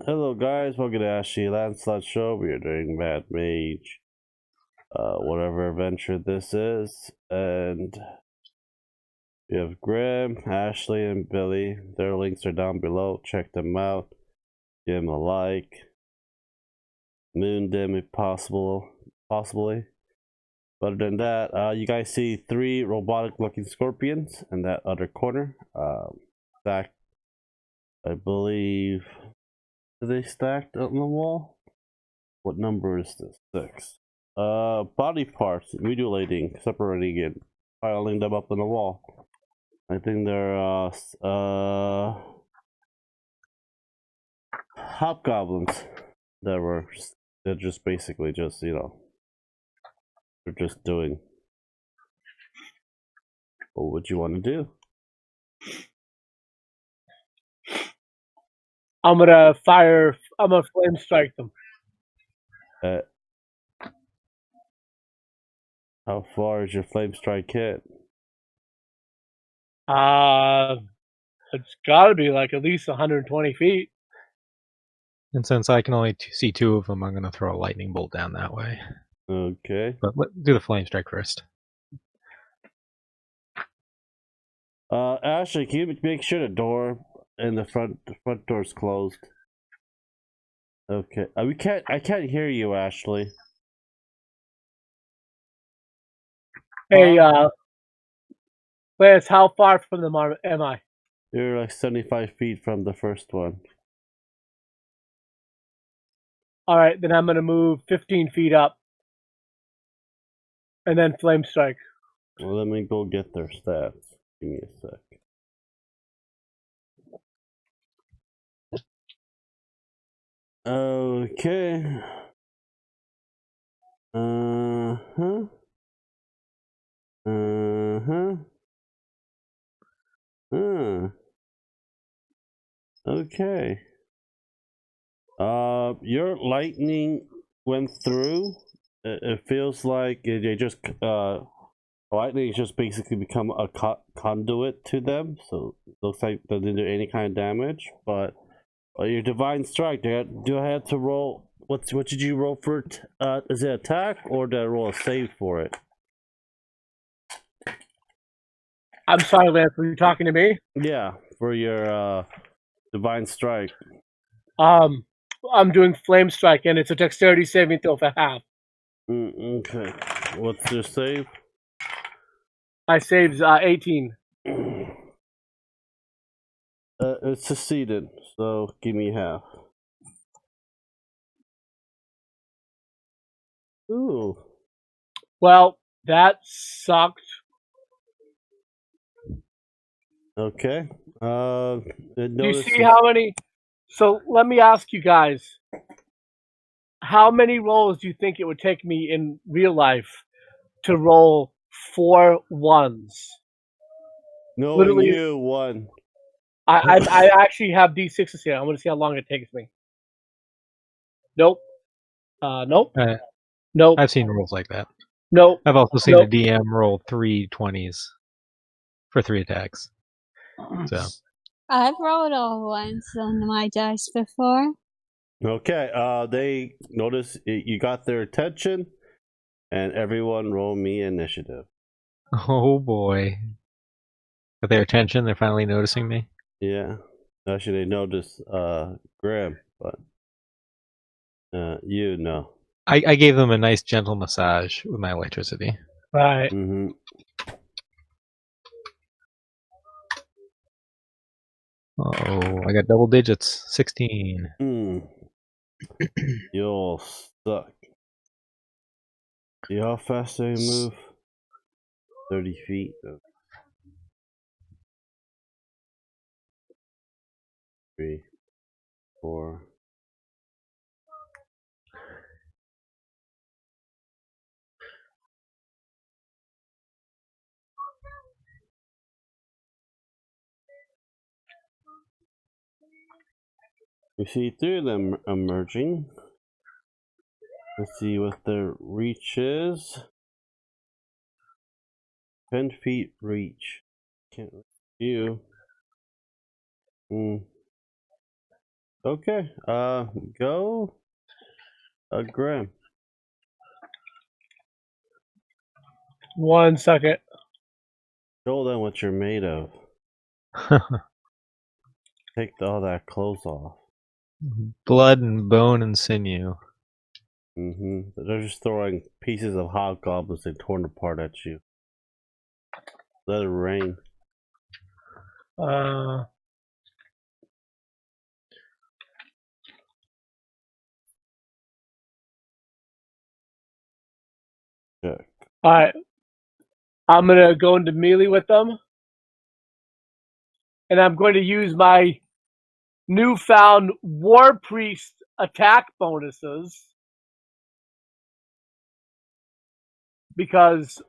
Hello guys, welcome to Ashley Lancelot Show. We are doing Mad Mage, whatever adventure this is, and we have Graham, Ashley, and Billy. Their links are down below. Check them out. Give them a like. Moon them if possibly. Other than that, you guys see 3 robotic-looking scorpions in that other corner. Stacked, I believe. Are they stacked on the wall? What number is this? 6. Body parts, mutilating, separating it, piling them up on the wall. I think they're hobgoblins they're just basically just, you know, they're just doing what would you want to do. I'm gonna flame strike them. How far is your flame strike hit? It's gotta be like at least 120 feet. And since I can only see 2 of them, I'm going to throw a lightning bolt down that way. Okay. But let's do the flame strike first. Ashley, can you make sure the door in the front door is closed? Okay. I can't hear you, Ashley. Hey, Lance, how far from them am I? You're like 75 feet from the first one. All right, then I'm gonna move 15 feet up, and then flame strike. Well, let me go get their stats. Give me a sec. Okay. Okay. Your lightning went through. It feels like they just lightning has just basically become a conduit to them. So it looks like they didn't do any kind of damage. But your divine strike, do I have to roll? What did you roll for? Is it attack or did I roll a save for it? I'm sorry, Lance. Were you talking to me? Yeah, for your divine strike. I'm doing flame strike, and it's a dexterity saving throw for half. Okay. What's your save? I saved 18. It succeeded, so give me half. Ooh. Well, that sucked. Okay. Do you see how many? So let me ask you guys, how many rolls do you think it would take me in real life to roll 4 ones? Knowing Literally, you, 1. I actually have D6s here. I want to see how long it takes me. Nope. Nope. Nope. I've seen rolls like that. Nope. I've also seen Nope. a DM roll 3 20s for 3 attacks. So I've rolled all ones on my dice before. Okay, they notice you got their attention, and everyone roll me initiative. oh boy. Got their attention, they're finally noticing me. Yeah. Actually, they notice Graham, but you know. I gave them a nice gentle massage with my electricity. Right. Mm-hmm. Oh, I got double digits. 16. You'll suck. See how fast they move? 30 feet. 3, 4. We see 3 of them emerging. Let's see what their reach is. 10 feet reach. Can't reach you. Okay. Go. Grim. 1 second. Show them what you're made of. Take all that clothes off. Blood and bone and sinew. They're just throwing pieces of hobgoblins and torn apart at you. Let it rain. Check. Alright. I'm gonna go into melee with them. And I'm going to use my newfound War Priest attack bonuses. Because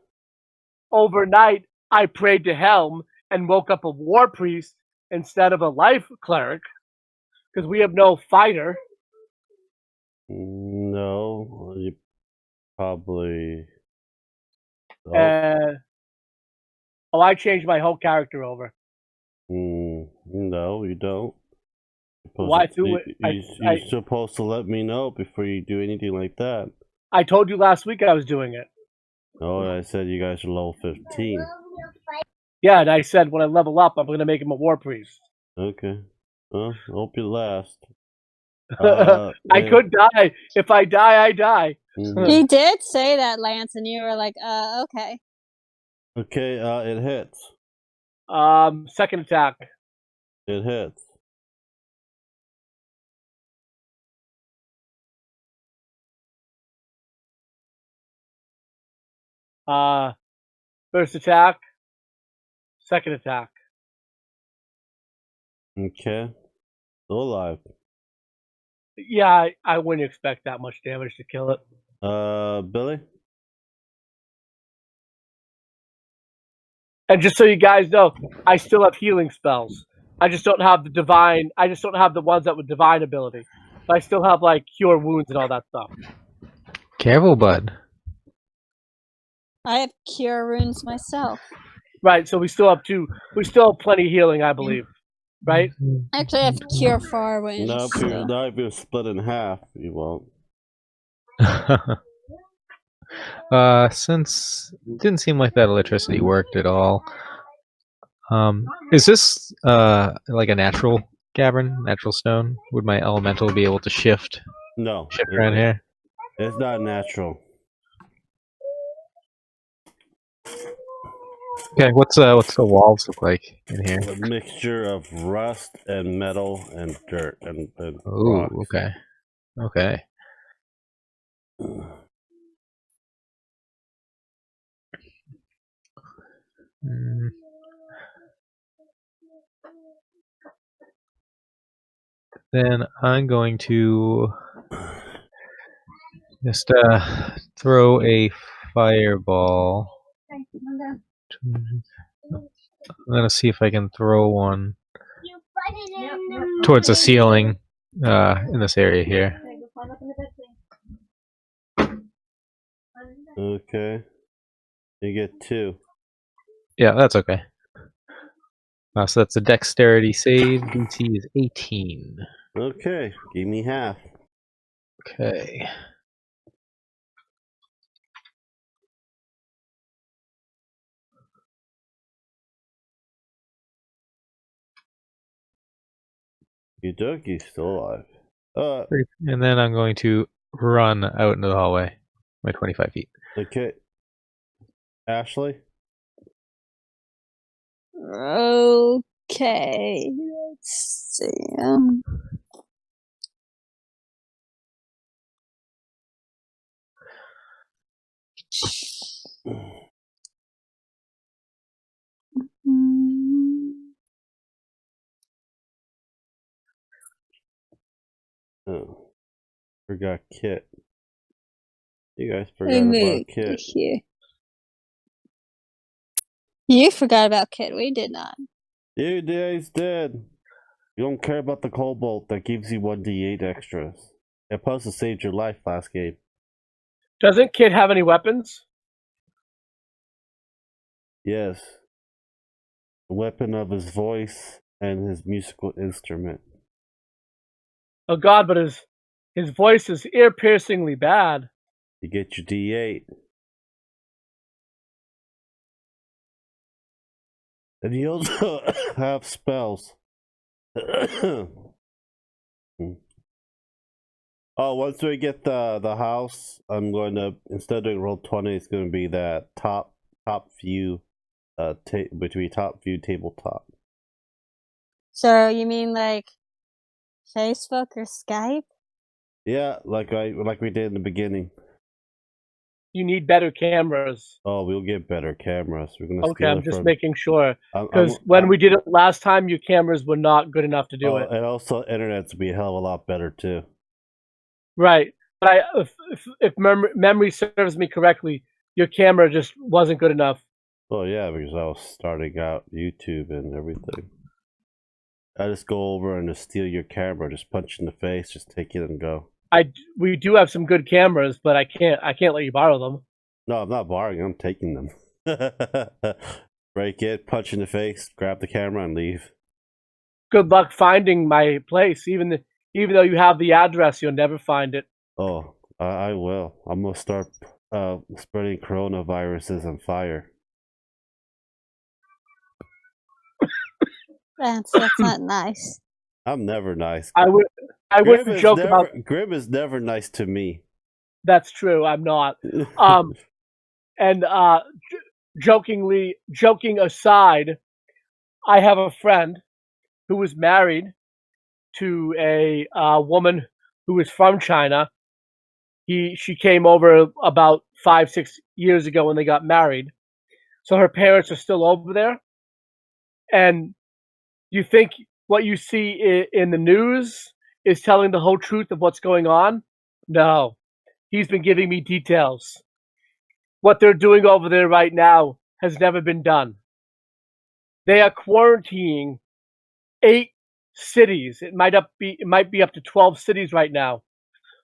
overnight I prayed to Helm and woke up a War Priest instead of a Life Cleric. Because we have no fighter. No, you probably. Oh. I changed my whole character over. No, you don't. Why? You're supposed to let me know before you do anything like that. I told you last week I was doing it. Oh, I said you guys are level 15. Yeah, and I said when I level up, I'm going to make him a War Priest. Okay. Well, hope you last. I could die. If I die, I die. He did say that, Lance, and you were like, okay. Okay, it hits. Second attack. It hits. First attack. Second attack. Okay. Still alive. Yeah, I wouldn't expect that much damage to kill it. Billy? And just so you guys know, I still have healing spells. I just don't have the ones that with divine ability. But I still have like cure wounds and all that stuff. Careful, bud. I have cure runes myself. Right, so we still have plenty of healing, I believe. Right? Actually, I have cure 4 wounds. Now if you're split in half, you won't. Since it didn't seem like that electricity worked at all. Is this like a natural cavern, natural stone? Would my elemental be able to shift? No. Shift around here? It's not natural. Okay, what's the walls look like in here? A mixture of rust and metal and dirt and Ooh, rocks. okay. Okay. Then I'm going to just throw a fireball. I'm gonna see if I can throw one towards the ceiling in this area here. Okay. You get 2. Yeah, that's okay. So that's a dexterity save. DC is 18. Okay, give me half. Okay. Yudoki's still alive. And then I'm going to run out into the hallway. My 25 feet. Okay. Ashley? Okay. Let's see. Oh. Forgot Kit. You guys forgot about Kit. Here. You forgot about Kit. We did not. You guys did. You don't care about the cobalt that gives you 1d8 extras. It supposed to save your life last game. Doesn't Kit have any weapons? Yes. The weapon of his voice and his musical instrument. Oh God, but his voice is ear-piercingly bad. You get your D8. And you also have spells. Oh, once we get the house, I'm going to, instead of doing roll 20, it's going to be that top view, between top view tabletop. So you mean like Facebook or Skype? Yeah, like we did in the beginning. You need better cameras. Oh, we'll get better cameras. We're gonna. Okay, I'm just making sure, because when we did it last time, your cameras were not good enough to do it. And also, internet's be a hell of a lot better too. Right, but if memory serves me correctly, your camera just wasn't good enough. Oh yeah, because I was starting out YouTube and everything. I just go over and just steal your camera, just punch in the face, just take it and go. We do have some good cameras, but I can't let you borrow them. No, I'm not borrowing. I'm taking them. Break it, punch in the face, grab the camera, and leave. Good luck finding my place. Even though you have the address, you'll never find it. Oh, I will. I'm gonna start spreading coronaviruses on fire. That's not nice. I'm never nice. I wouldn't joke about. Grim is never nice to me. That's true. I'm not. And joking aside, I have a friend who was married to a woman who was from China. She came over about 5-6 years ago when they got married. So her parents are still over there. And you think what you see in the news is telling the whole truth of what's going on? No. He's been giving me details. What they're doing over there right now has never been done. They are quarantining 8 cities. It might be up to 12 cities right now.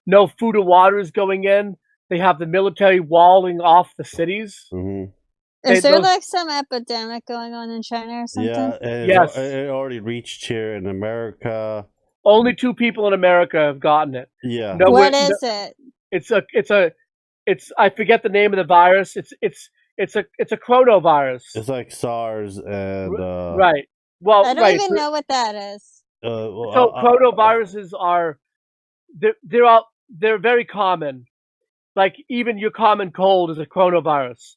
No food or water is going in. They have the military walling off the cities. Mm-hmm. Is there like some epidemic going on in China or something? Yeah, and yes. It already reached here in America. Only 2 people in America have gotten it. Yeah. What is it? It's I forget the name of the virus. It's a coronavirus. It's like SARS and right. Well, I don't even know what that is. So coronaviruses are they're very common. Like even your common cold is a coronavirus.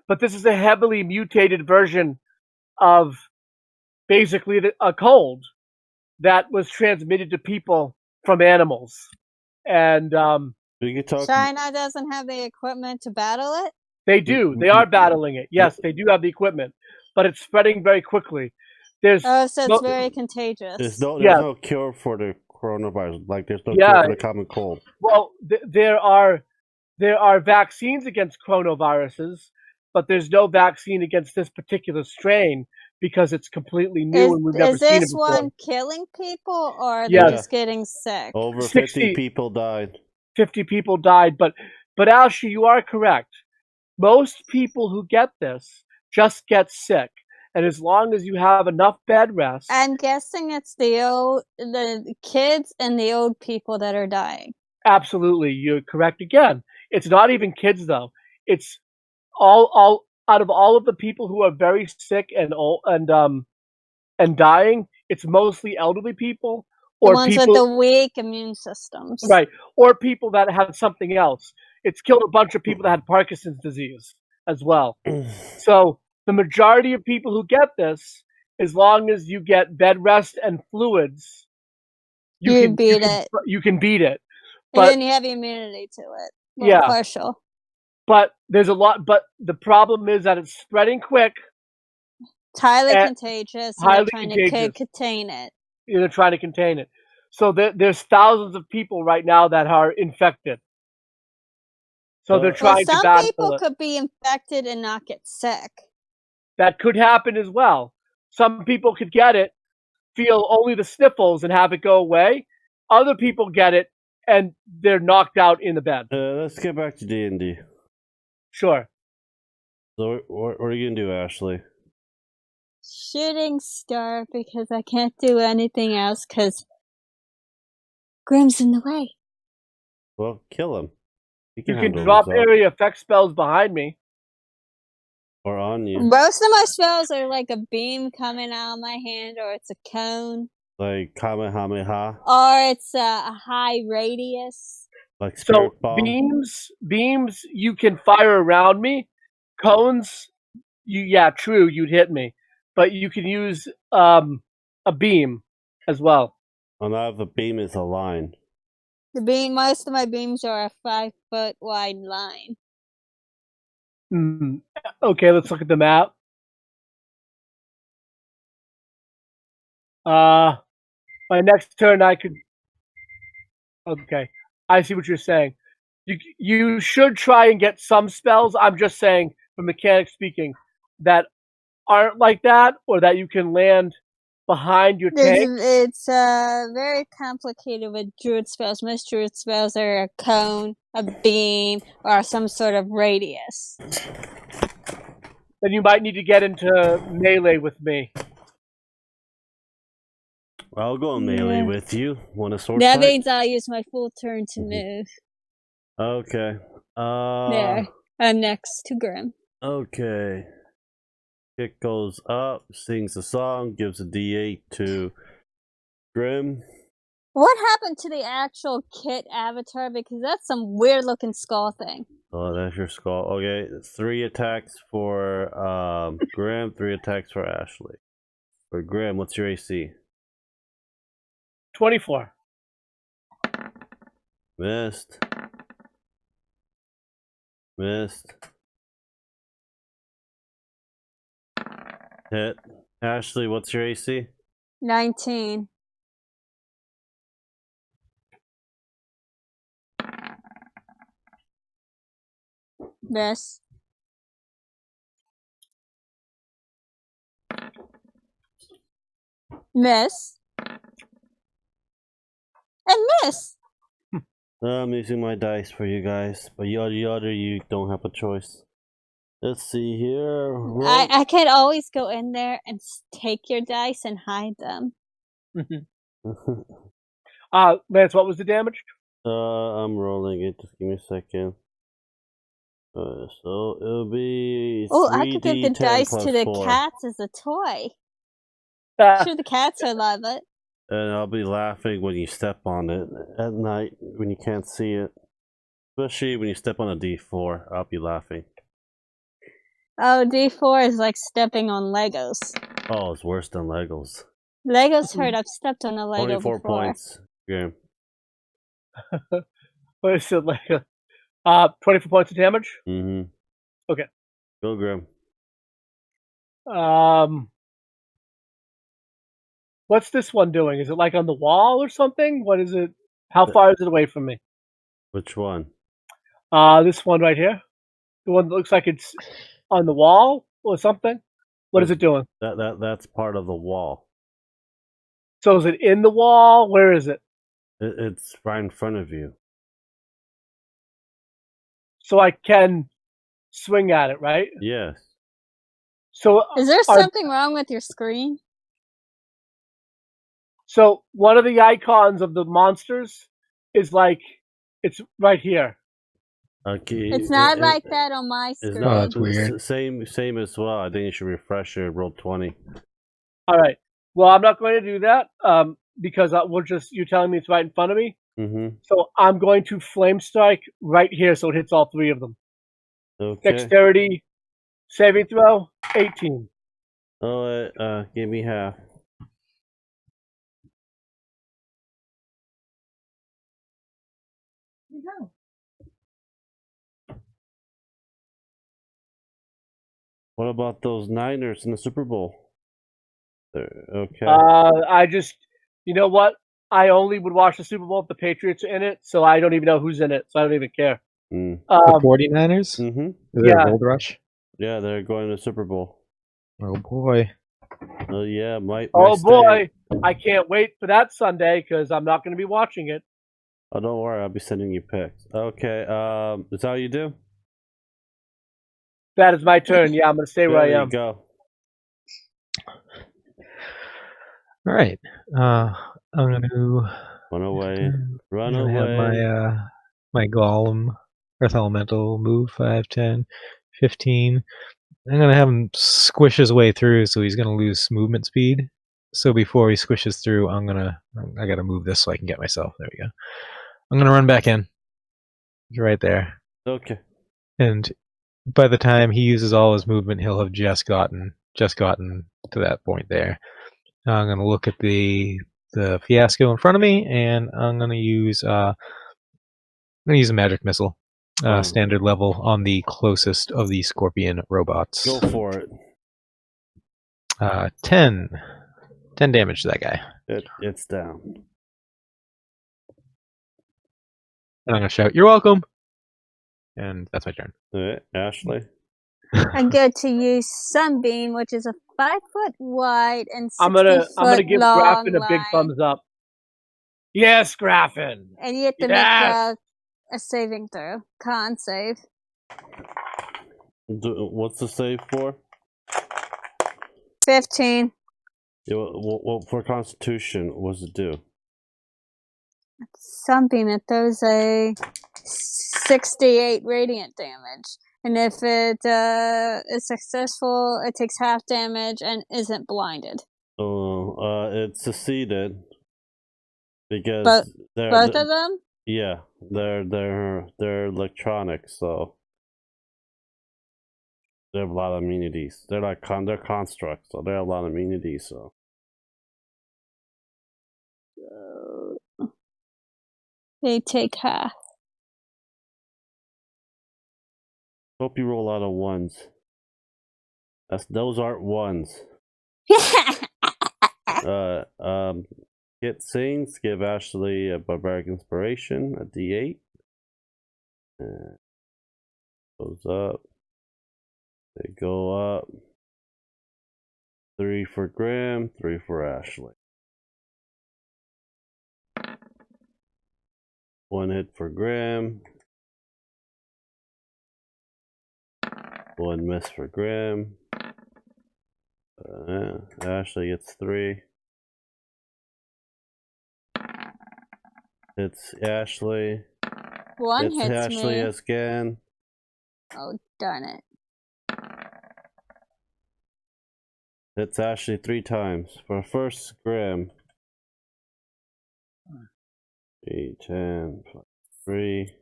But this is a heavily mutated version of basically a cold that was transmitted to people from animals. And China doesn't have the equipment to battle it? They do. They are battling it. Yes, they do have the equipment. But it's spreading very quickly. So it's very contagious. There's no cure for the coronavirus. Like there's no cure for the common cold. Well, there are vaccines against coronaviruses, but there's no vaccine against this particular strain because it's completely new and we've never seen it before. Is this one killing people or are they just getting sick? Over 50 people died. 50 people died, but Alshi, you are correct. Most people who get this just get sick. And as long as you have enough bed rest, I'm guessing it's the kids and the old people that are dying. Absolutely, you're correct again. It's not even kids though. It's all out of all of the people who are very sick and old and dying. It's mostly elderly people or the ones people with the weak immune systems, right? Or people that have something else. It's killed a bunch of people that had Parkinson's disease as well. So the majority of people who get this, as long as you get bed rest and fluids, you can beat it. But then you have immunity to it. Well, partial. But there's a lot. But the problem is that it's spreading quick. It's highly contagious. They're trying to contain it. They're trying to contain it. So there's thousands of people right now that are infected. So they're trying to battle it. Some people could be infected and not get sick. That could happen as well. Some people could get it, feel only the sniffles and have it go away. Other people get it and they're knocked out in the bed. Let's get back to D&D. Sure. So what are you going to do, Ashley? Shooting star because I can't do anything else because Grim's in the way. Well, kill him. You can drop area effect spells behind me. Or on you. Most of my spells are like a beam coming out of my hand, or it's a cone. Like Kamehameha. Or it's a high radius. Like spirit bomb. Beams you can fire around me. Cones, true, you'd hit me. But you can use a beam as well. And now the beam is a line. Most of my beams are a 5 foot wide line. Okay, let's look at the map. My next turn I could... Okay, I see what you're saying. You should try and get some spells, I'm just saying, from mechanics speaking, that aren't like that, or that you can land behind your tank. It's very complicated with druid spells. Most druid spells are a cone, a beam, or some sort of radius. Then you might need to get into melee with me. I'll go in melee with you. Want a sword That fight? means I'll use my full turn to move. Okay. There. I'm next to Grim. Okay. Kit goes up, sings a song, gives a D8 to Grim. What happened to the actual Kit avatar? Because that's some weird looking skull thing. Oh, that's your skull. Okay, 3 attacks for Grim, 3 attacks for Ashley. For Grim, what's your AC? 24. Missed. Missed. Hit. Ashley, what's your AC? 19. Miss. Miss. And miss. I'm using my dice for you guys, but you don't have a choice. Let's see here. I can always go in there and take your dice and hide them. Lance, what was the damage? I'm rolling it. Just give me a second. So it'll be. Oh, I could give the dice to the 4. cats as a toy. Sure, the cats will love it. And I'll be laughing when you step on it at night when you can't see it. Especially when you step on a D4, I'll be laughing. Oh, D4 is like stepping on Legos. Oh, it's worse than Legos. Legos hurt. I've stepped on a Lego 24 before. points. Game. What is it, Lego? 24 points of damage? Mm-hmm. Okay. Go, Grim. What's this one doing? Is it like on the wall or something? What is it? How far is it away from me? Which one? This one right here. The one that looks like it's on the wall or something. What is it doing? That's part of the wall. So is it in the wall? Where is it? It's right in front of you. So I can swing at it, right? Yes. So is there something wrong with your screen? So one of the icons of the monsters is like, it's right here. Okay. It's not like that on my screen. It's not, that's weird. Same as well. I think you should refresh it. Roll 20. All right. Well, I'm not going to do that because you're telling me it's right in front of me. Mm-hmm. So I'm going to flame strike right here, so it hits all 3 of them. Okay. Dexterity saving throw 18. Oh, give me half. What about those Niners in the Super Bowl? Okay. You know what? I only would watch the Super Bowl if the Patriots are in it, so I don't even know who's in it, so I don't even care. The 49ers? Mm-hmm. Is there a gold rush? Yeah, they're going to the Super Bowl. Oh boy. Oh yeah, boy, I can't wait for that Sunday because I'm not going to be watching it. Oh, don't worry, I'll be sending you pics. Okay, is that how you do? That is my turn. Yeah, I'm going to stay where I am. There you go. All right. I'm going to Run away. Run I'm gonna have away. my golem, earth elemental, move 5, 10, 15. I'm gonna have him squish his way through, so he's gonna lose movement speed. So before he squishes through, I gotta move this so I can get myself. There we go. I'm gonna run back in. He's right there. Okay. And by the time he uses all his movement, he'll have just gotten to that point there. I'm gonna look at the fiasco in front of me, and I'm gonna use a magic missile, standard level on the closest of the scorpion robots. Go for it. 10 damage to that guy. It's down. And I'm gonna shout, "You're welcome!" And that's my turn. All right, Ashley. I get to use Sunbeam, which is a 5 foot wide and 60 I'm gonna give long Graffin a big thumbs up. Yes, Graffin. And you have to make a saving throw. Con save. What's the save for? 15. Yeah, well, for Constitution, what does it do? Sunbeam, it throws a 68 radiant damage. And if it is successful, it takes half damage and isn't blinded. Oh, it succeeded because both of them. Yeah, they're electronics, so they have a lot of immunities. They're like they're constructs, so they have a lot of immunities. So they take half. Hope you roll a lot of ones. Those aren't ones. Get Saints, give Ashley a Barbaric Inspiration, a D8. Goes up. They go up. 3 for Graham, 3 for Ashley. 1 hit for Graham. 1 miss for Graham. Ashley gets 3. It's Ashley. 1 hits Ashley me. again. Oh, darn it. It's Ashley 3 times. For first, Graham. 8, 10, 3.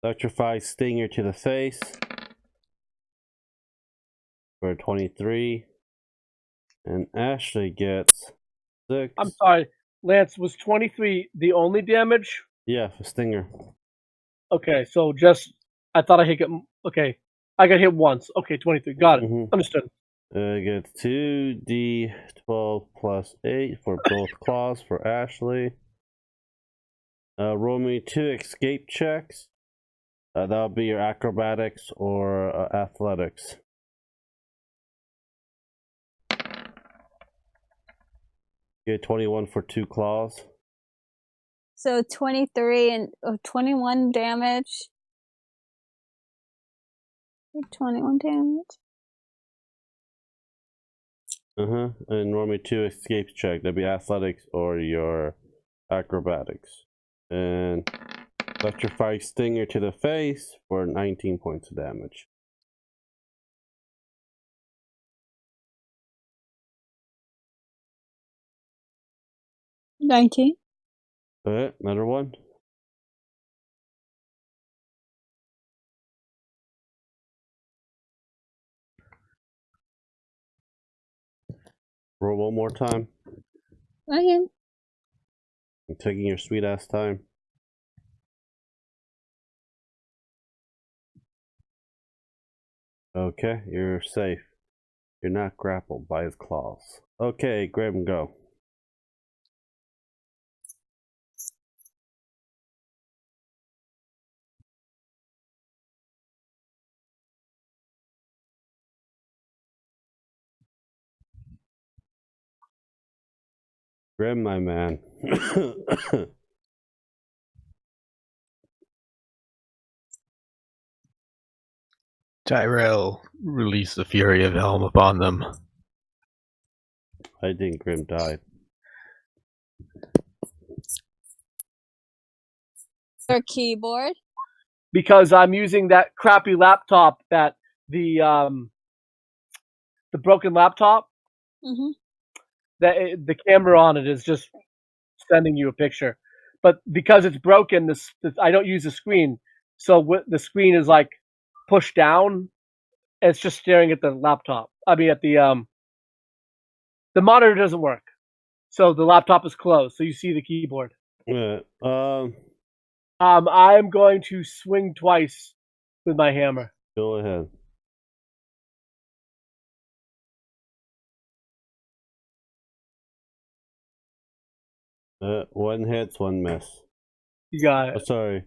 Electrify Stinger to the face. For 23. And Ashley gets 6. I'm sorry, Lance, was 23 the only damage? Yeah, for Stinger. Okay, so I thought I hit him. Okay, I got hit once. Okay, 23. Got it. Understood. Get 2d12 plus 8 for both claws for Ashley. Roll me 2 escape checks. That'll be your acrobatics or athletics. Get 21 for 2 claws. So 23 and 21 damage. 21 damage. And roll me 2 escape check. That'd be athletics or your acrobatics. And electrify Stinger to the face for 19 points of damage. $19. Alright, another one. Roll one more time. Okay. I'm taking your sweet ass time. Okay, you're safe. You're not grappled by his claws. Okay, Graham, go. Graham, my man. Tyrell, release the fury of Helm upon them. I think Grim died. Your keyboard? Because I'm using that crappy laptop that the broken laptop. Mm-hmm. That the camera on it is just sending you a picture, but because it's broken, this I don't use the screen, so the screen is like pushed down. And it's just staring at the laptop. I mean, at the monitor doesn't work, so the laptop is closed. So you see the keyboard. Yeah. I'm going to swing twice with my hammer. Go ahead. One hits, one miss. You got it. Oh, sorry.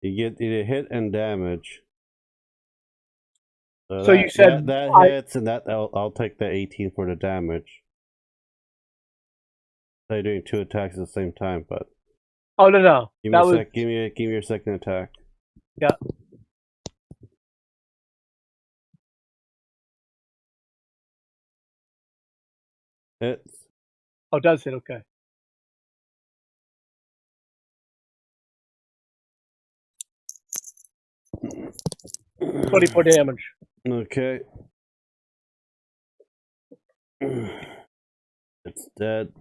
You get either hit and damage. So you said that hits, and that I'll take the 18 for the damage. So you're doing 2 attacks at the same time, but oh no, give me your second attack. Yeah. Hits. Oh, it does hit. Okay. $24 damage. Okay. It's dead.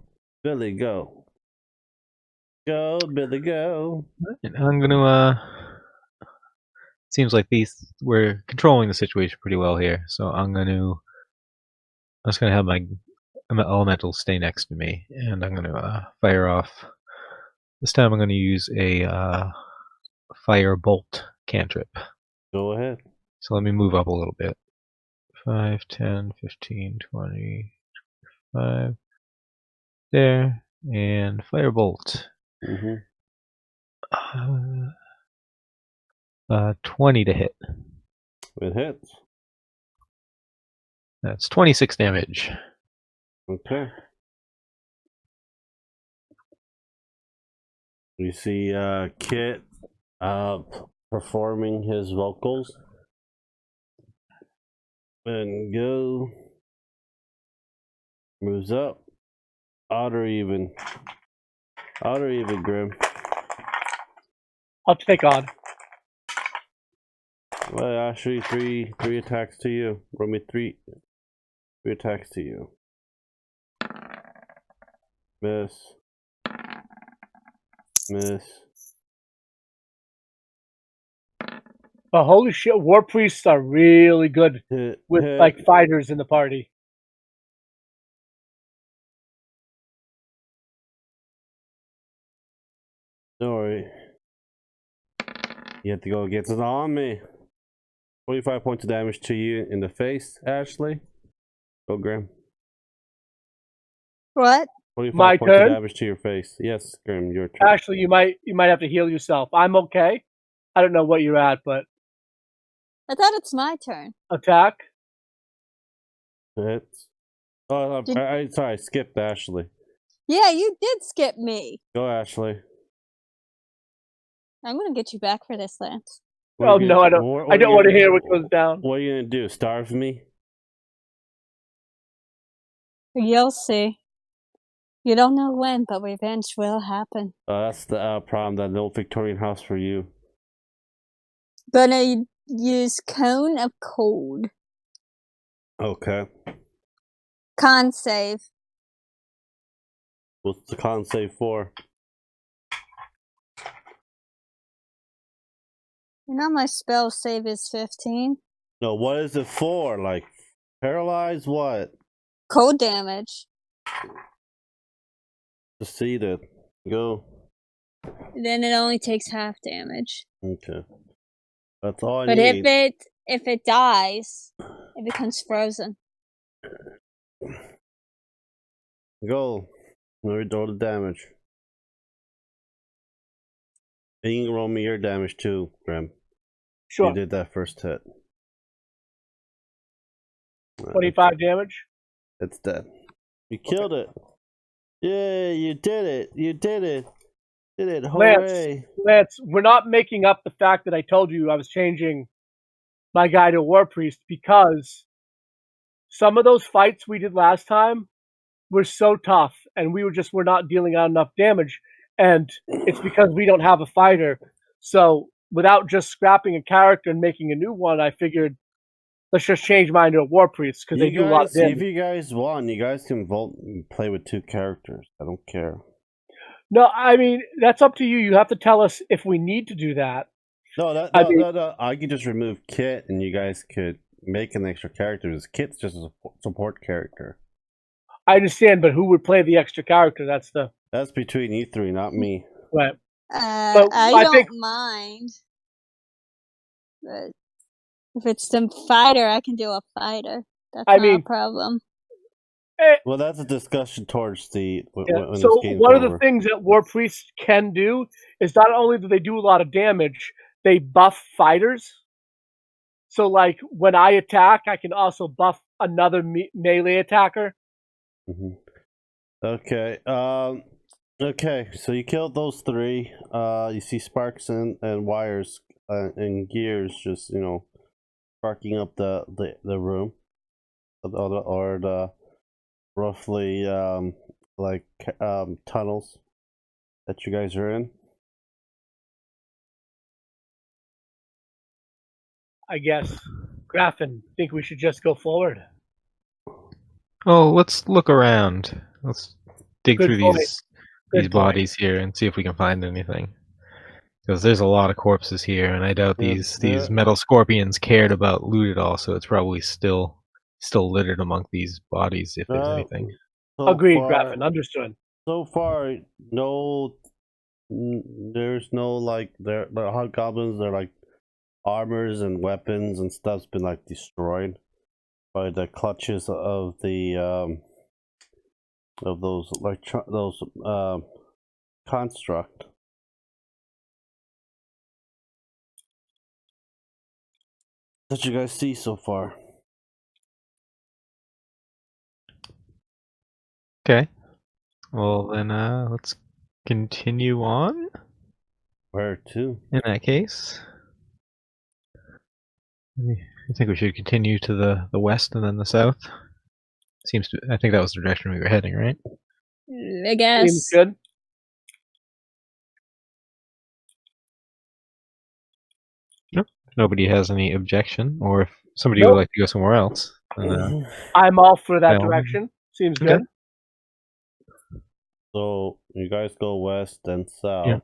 Billy, go. Go, Billy, go. And I'm gonna. Seems like we're controlling the situation pretty well here, so I'm just gonna have my elemental stay next to me, and I'm gonna fire off. This time I'm gonna use a fire bolt cantrip. Go ahead. So let me move up a little bit. 5, 10, 15, 20, 25. There. And firebolt. 20 to hit. It hits. That's 26 damage. Okay. You see Kit performing his vocals. And go. Moves up. Odd or even. Odd or even, Grim. I'll take odd. Well, actually, three attacks to you. Roll me three attacks to you. Miss. Miss. Oh, holy shit! War priests are really good with hit. like fighters in the party. Don't worry. You have to go against it on me. 25 points of damage to you in the face, Ashley. Go, Grim. What? 25 My points turn? of damage to your face. Yes, Grim, your turn. Ashley, you might have to heal yourself. I'm okay. I don't know what you're at, but I thought it's my turn. attack. Hits. Oh, sorry, I skipped Ashley. Yeah, you did skip me. Go, Ashley. I'm gonna get you back for this, Lance. Oh no, I don't. I don't want to hear what goes down. What are you gonna do? Starve me? You'll see. You don't know when, but revenge will happen. That's the problem. That old Victorian house for you. Gonna use Cone of Cold. Okay. Con save. What's the con save for? You know my spell save is 15. No, what is it for? Like, paralyzed? What? Cold damage. Defeated. Go. Then it only takes half damage. Okay. That's all I but need. But if it dies, it becomes frozen. Go. Let me roll the damage. And you can roll me your damage too, Grim. Sure. You did that first hit. 25 damage. It's dead. You killed it. Yay, you did it. You did it. Did it. Hooray. Lance, we're not making up the fact that I told you I was changing my guy to a war priest because some of those fights we did last time were so tough and we're not dealing out enough damage. And it's because we don't have a fighter. So without just scrapping a character and making a new one, I figured let's just change mine to a war priest because they do a lot of damage. If you guys want, you guys can vote and play with 2 characters. I don't care. No, I mean that's up to you. You have to tell us if we need to do that. No, no. I could just remove Kit, and you guys could make an extra character. Because Kit's just a support character. I understand, but who would play the extra character? That's between you 3, not me. Right. I don't mind. But if it's the fighter, I can do a fighter. That's not a problem. Well, that's a discussion towards the. So one of the things that war priests can do is not only do they do a lot of damage, they buff fighters. So, like when I attack, I can also buff another melee attacker. Mm-hmm. Okay. Okay. So you killed those 3. You see sparks and wires and gears, just sparking up the room, or the roughly tunnels that you guys are in. I guess. Graffin, think we should just go forward? Oh, let's look around. Let's dig through these bodies here and see if we can find anything. Because there's a lot of corpses here, and I doubt these metal scorpions cared about loot at all. So it's probably still littered among these bodies if there's anything. Agreed, Graffin. Understood. So far, no. There's no the hobgoblins. They're like armors and weapons and stuff's been destroyed by the clutches of the of those construct. What you guys see so far? Okay. Well then, let's continue on. Where to? In that case, I think we should continue to the west and then the south. I think that was the direction we were heading, right? I guess. Seems good. Nope. If nobody has any objection, or if somebody would like to go somewhere else, then, I'm all for that direction. Seems good. So you guys go west and south. Yeah.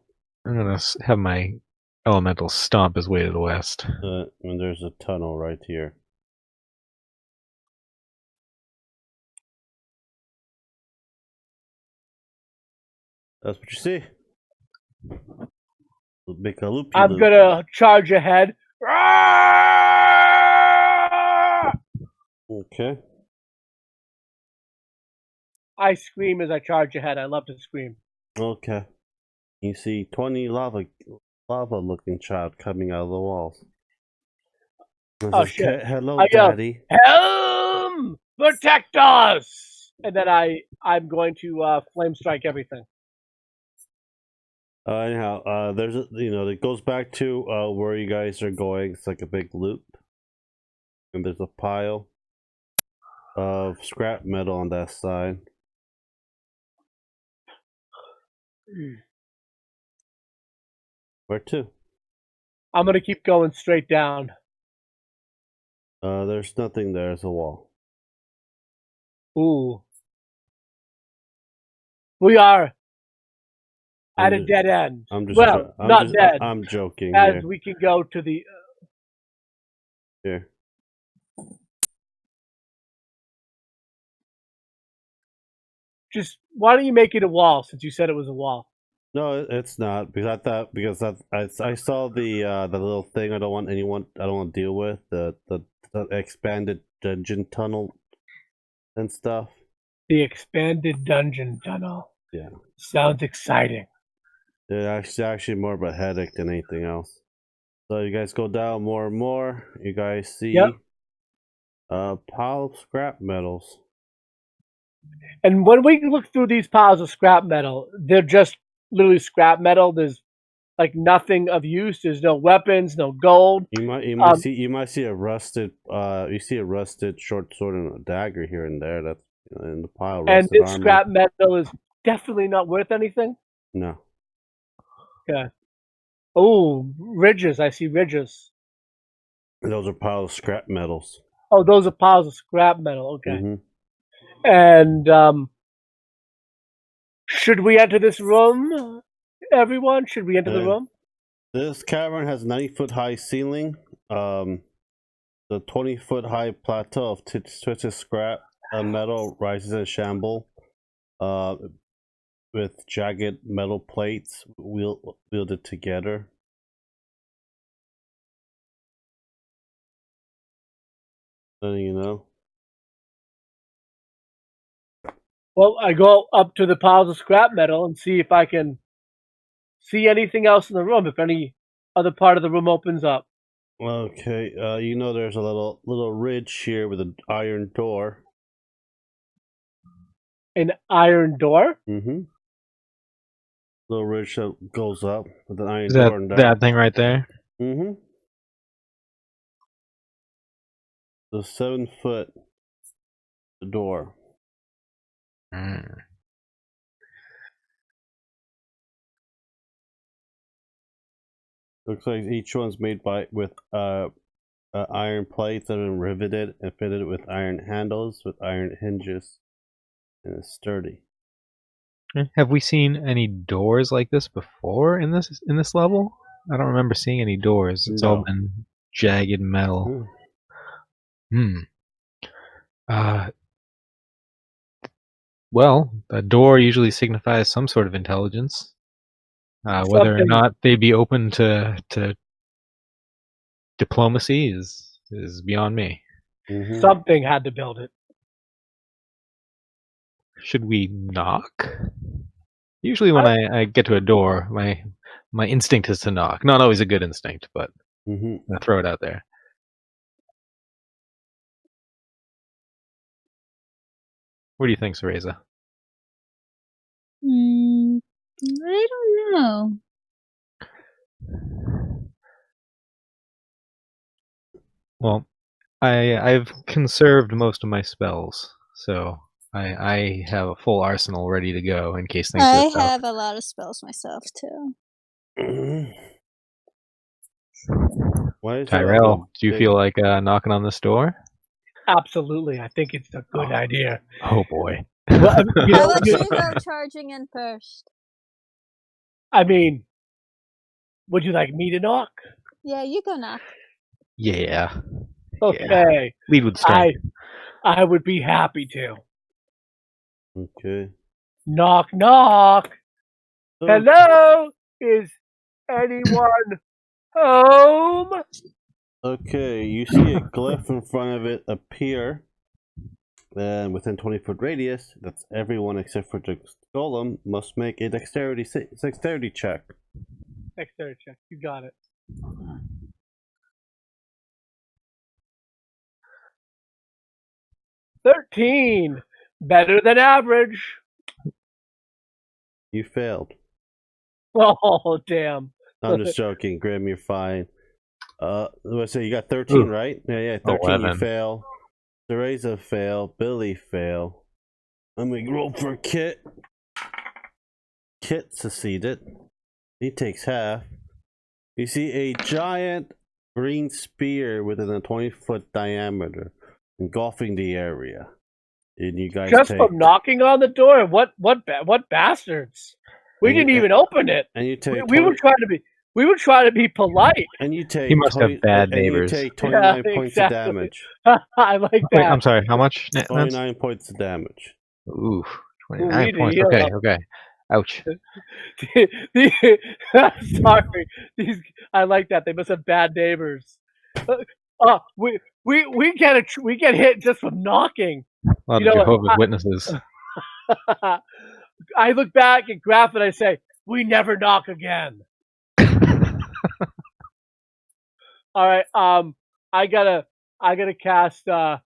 I'm gonna have my elemental stomp his way to the west. And there's a tunnel right here. That's what you see. I'm gonna charge ahead. Okay. I scream as I charge ahead. I love to scream. Okay. You see 20 lava-looking child coming out of the walls. Shit! Hello, Daddy. Helm! Protect us! And then I'm going to flame strike everything. Anyhow, there's it goes back to where you guys are going. It's like a big loop, and there's a pile of scrap metal on that side. Where to? I'm gonna keep going straight down. There's nothing there. There's a wall. Ooh. We are at a dead end. I'm joking. As we can go to the... Here. Just, why don't you make it a wall, since you said it was a wall? No, it's not, because I saw the little thing I don't want to deal with, the expanded dungeon tunnel and stuff. The expanded dungeon tunnel. Yeah. Sounds exciting. It's actually more of a headache than anything else. So you guys go down more and more. You guys see a pile of scrap metals. And when we look through these piles of scrap metal, they're just literally scrap metal. There's nothing of use. There's no weapons, no gold. You might see a rusted short sword and a dagger here and there. That's in the pile. And this scrap metal is definitely not worth anything. No. Okay. Oh, ridges. I see ridges. And those are piles of scrap metals. Oh, those are piles of scrap metal. Okay. Mm-hmm. And should we enter this room, everyone? Should we enter the room? This cavern has 90-foot high ceiling. The 20-foot high plateau of twisted scrap metal rises in a shamble with jagged metal plates wielded together. Letting you know. Well, I go up to the piles of scrap metal and see if I can see anything else in the room, if any other part of the room opens up. Okay, you know there's a little ridge here with an iron door. An iron door? Mm-hmm. Little ridge that goes up with an iron Is door and down. that thing right there? Mm-hmm. The 7-foot door. Mm. Looks like each one's made with iron plates that are riveted and fitted with iron handles with iron hinges, and it's sturdy. Have we seen any doors like this before in this level? I don't remember seeing any doors. It's all been jagged metal. Well, a door usually signifies some sort of intelligence. Whether or not they be open to diplomacy is beyond me. Mm-hmm. Something had to build it. Should we knock? Usually when I get to a door, my instinct is to knock. Not always a good instinct, but I throw it out there. What do you think, Cereza? I don't know. Well, I've conserved most of my spells, so I have a full arsenal ready to go in case things get tough. I have a lot of spells myself too. Tyrell, do you feel like knocking on this door? Absolutely, I think it's a good idea. Oh boy. How about you go charging in first? I mean, would you like me to knock? Yeah, you go knock. Yeah. Okay. Yeah. Lead with strength. I would be happy to. Okay. Knock, knock. Oh. Hello? Is anyone home? Okay, you see a glyph in front of it appear. And within 20-foot radius, that's everyone except for the golem must make a dexterity check. Dexterity check. You got it. $13. Better than average. You failed. Oh, damn. I'm just joking, Grim, you're fine. Let's say you got 13, ooh. Right? Yeah, 13 11. You fail. Cereza fail. Billy fail. Let me roll for Kit. Kit succeeded. He takes half. You see a giant green spear within a 20-foot diameter engulfing the area. And you guys just from knocking on the door? What bastards? We didn't even open it. And you take we were trying to be polite. And you take he must have bad neighbors. And you take 29 points of damage. I like that. Wait, I'm sorry, how much? 29 points of damage. Ooh, 29 points. Okay. Ouch. Sorry. I like that. They must have bad neighbors. We get hit just from knocking. A lot of Jehovah's Witnesses. I look back at Graf and I say, "We never knock again." All right. I gotta cast. I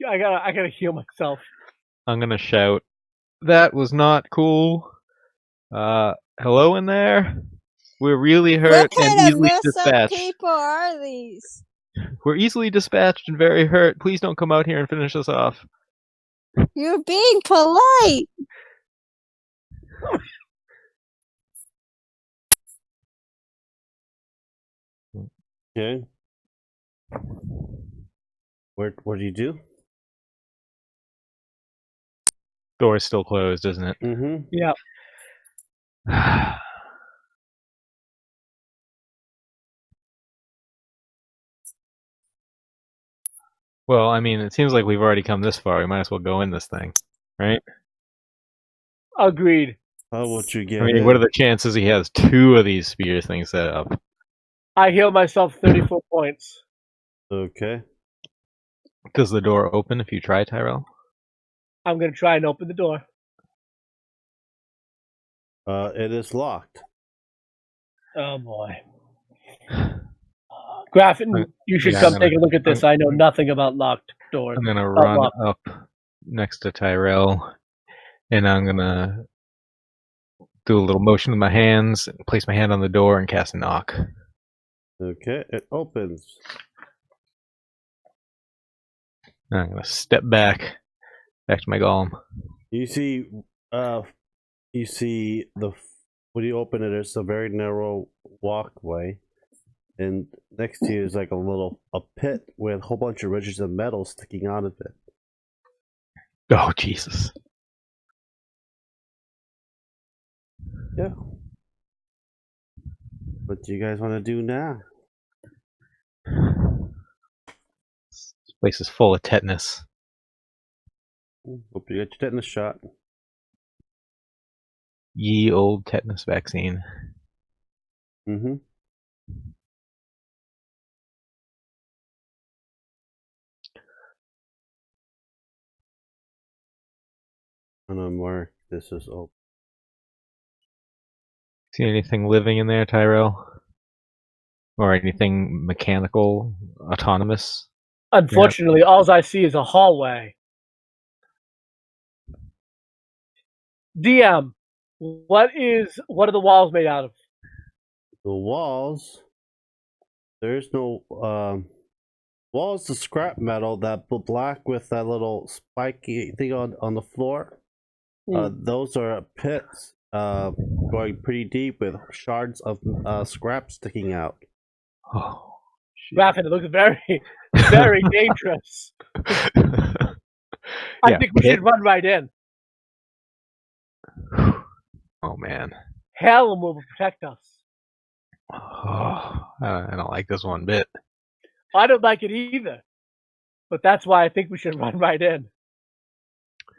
gotta heal myself. I'm gonna shout. That was not cool. Hello in there. We're really hurt and easily dispatched. What people are these? We're easily dispatched and very hurt. Please don't come out here and finish us off. You're being polite. Okay. What do you do? Door is still closed, isn't it? Mm-hmm. Yeah. Well, I mean, it seems like we've already come this far. We might as well go in this thing, right? Agreed. How would you get I mean, in? what are the chances he has 2 of these spear things set up? I heal myself 34 points. Okay. Does the door open if you try, Tyrell? I'm going to try and open the door. It is locked. Oh, boy. Graffin, you should Yeah, come take a look at this. I know nothing about locked doors. I'm gonna About run locked. up next to Tyrell, and I'm gonna do a little motion with my hands, place my hand on the door, and cast a knock. Okay, it opens. And I'm gonna step back to my golem. You see, when you open it, it's a very narrow walkway, and next to you is like a pit with a whole bunch of ridges of metal sticking out of it. Oh, Jesus. Yeah. What do you guys want to do now? This place is full of tetanus. Hope you get your tetanus shot. Ye old tetanus vaccine. Mm-hmm. And I'm mark this is open. See anything living in there, Tyrell? Or anything mechanical, autonomous? Unfortunately, all I see is a hallway. DM, what are the walls made out of? The walls. There's no walls of scrap metal that black with that little spiky thing on the floor. Those are pits going pretty deep with shards of scrap sticking out. Oh, Graffin, it looks very, very dangerous. I think we should run right in. Oh, man. Hell will protect us. Oh, I don't like this one bit. I don't like it either. But that's why I think we should run right in.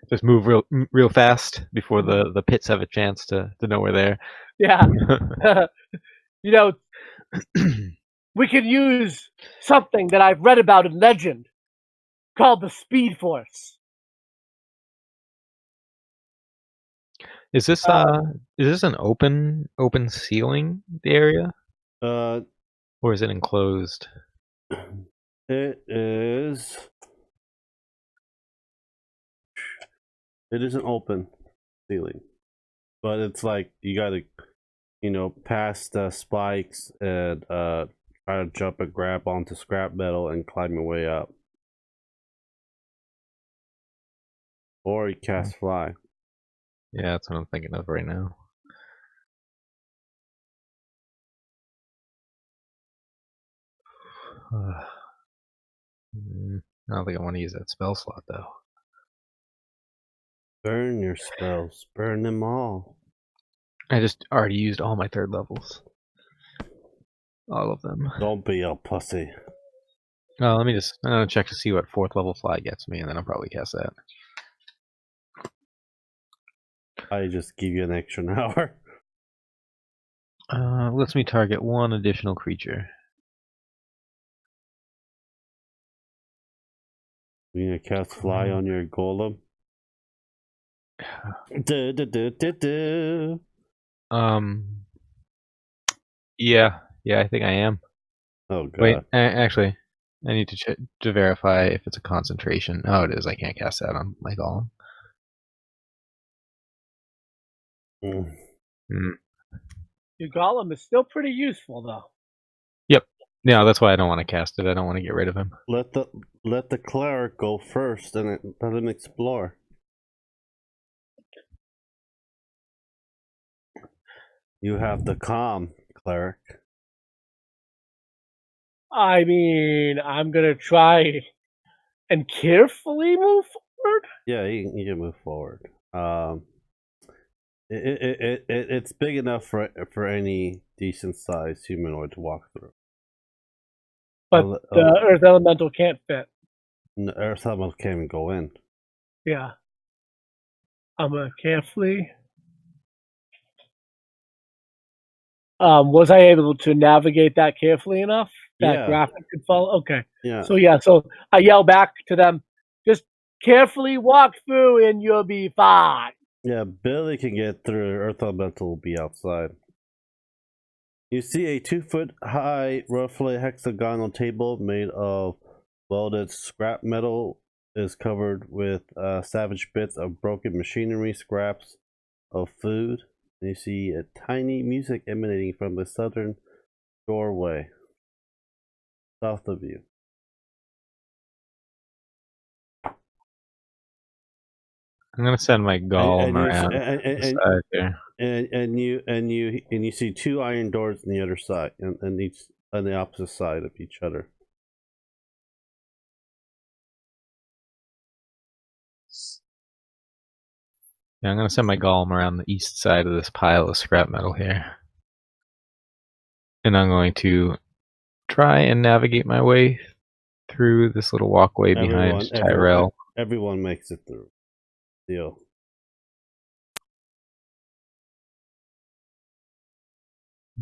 Just move real fast before the pits have a chance to know we're there. Yeah. You know, we could use something that I've read about in legend called the Speed Force. Is this an open ceiling, the area? Or is it enclosed? It is an open ceiling. But it's like you gotta pass the spikes and try to jump and grab onto scrap metal and climb your way up. Or you cast fly. Yeah, that's what I'm thinking of right now. I don't think I want to use that spell slot, though. Burn your spells. Burn them all. I just already used all my 3rd levels. All of them. Don't be a pussy. Oh, I'm gonna check to see what 4th level fly gets me, and then I'll probably cast that. I just give you an extra hour. Lets me target 1 additional creature. You gonna cast fly on your golem? Yeah, I think I am. Oh god. Wait, actually, I need to verify if it's a concentration. Oh, it is. I can't cast that on my golem. Your golem is still pretty useful, though. Yep. Yeah, that's why I don't want to cast it. I don't want to get rid of him. Let the cleric go first and let him explore. You have the calm, cleric. I mean, I'm gonna try and carefully move forward. Yeah, you can move forward. It's big enough for any decent sized humanoid to walk through. But the Earth Elemental can't fit. The Earth Elemental can't even go in. Yeah. I'm gonna carefully. Was I able to navigate that carefully enough that graphic could follow? Okay. Yeah. So I yell back to them, just carefully walk through and you'll be fine. Yeah, Billy can get through. Earth Elemental will be outside. You see a 2-foot high, roughly hexagonal table made of welded scrap metal is covered with savage bits of broken machinery, scraps of food. And you see a tiny music emanating from the southern doorway south of you. I'm gonna send my golem around the side there. And you see 2 iron doors on the other side, and each on the opposite side of each other. Yeah, I'm gonna send my golem around the east side of this pile of scrap metal here, and I'm going to try and navigate my way through this little walkway behind Tyrell. Everyone makes it through. Deal.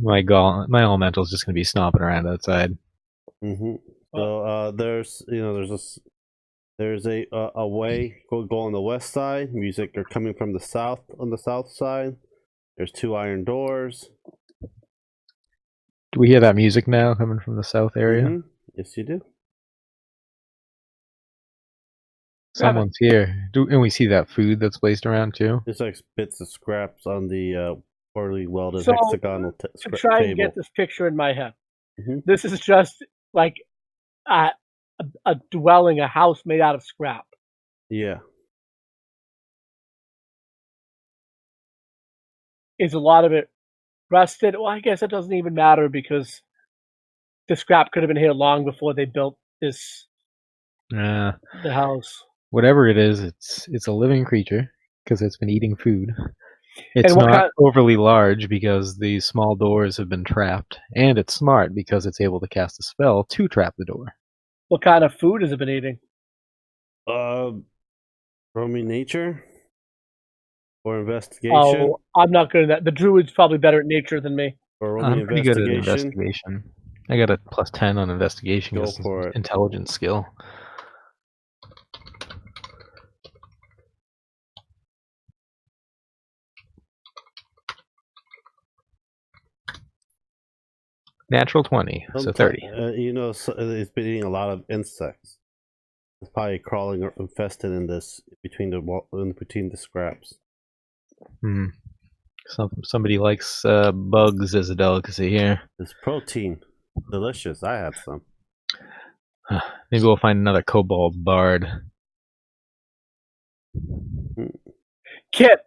My elemental is just going to be stomping around outside. So there's a way go on the west side. Music are coming from the south on the south side. There's 2 iron doors. Do we hear that music now coming from the south area? Yes, you do. Someone's here. And we see that food that's placed around too. There's like bits of scraps on the poorly welded hexagonal to try table. And get this picture in my head. This is just like a dwelling, a house made out of scrap. Yeah. Is a lot of it rusted? Well, I guess it doesn't even matter because the scrap could have been here long before they built this. The house. Whatever it is, it's a living creature because it's been eating food. It's not overly large because these small doors have been trapped, and it's smart because it's able to cast a spell to trap the door. What kind of food has it been eating? Roaming nature or investigation. Oh, I'm not good at that. The druid's probably better at nature than me. Or I'm pretty good at investigation. I got a +10 on investigation. Go for it. Intelligence skill. Natural 20, so 30. It's been eating a lot of insects. It's probably crawling or infested in this between the scraps. Somebody likes bugs as a delicacy here. It's protein, delicious. I had some. Maybe we'll find another kobold bard. Kit,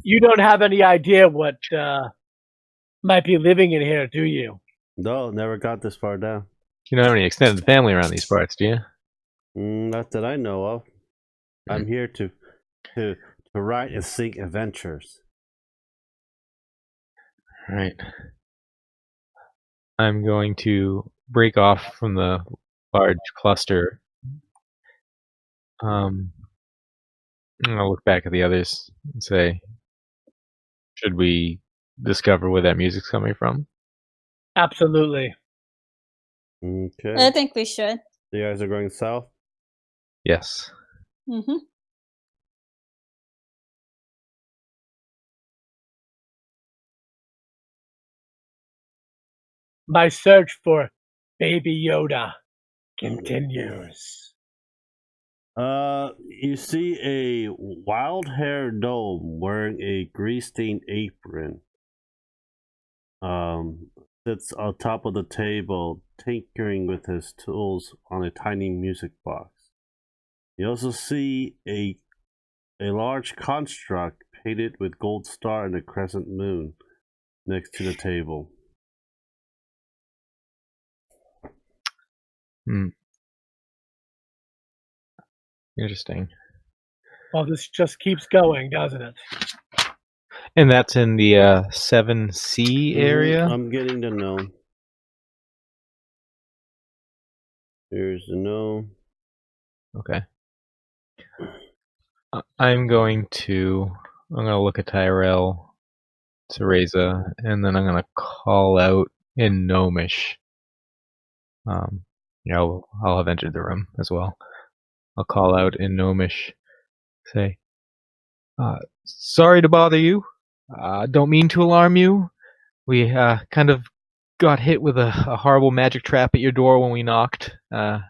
you don't have any idea what might be living in here, do you? No, never got this far down. You don't have any extended family around these parts, do you? Not that I know of. I'm here to write and seek adventures. All right. I'm going to break off from the large cluster. I'll look back at the others and say, should we discover where that music's coming from? Absolutely. Okay. I think we should. You guys are going south? Yes. My search for Baby Yoda continues. You see a wild-haired gnome wearing a grease-stained apron. Sits on top of the table, tinkering with his tools on a tiny music box. You also see a large construct painted with gold star and a crescent moon next to the table. Hmm. Interesting. Well, this just keeps going, doesn't it? And that's in the 7C area? I'm getting the gnome. Here's the gnome. Okay. I'm going to look at Tyrell, Teresa, and then I'm going to call out in Gnomish. I'll have entered the room as well. I'll call out in Gnomish, say, sorry to bother you. Don't mean to alarm you. We kind of got hit with a horrible magic trap at your door when we knocked. We're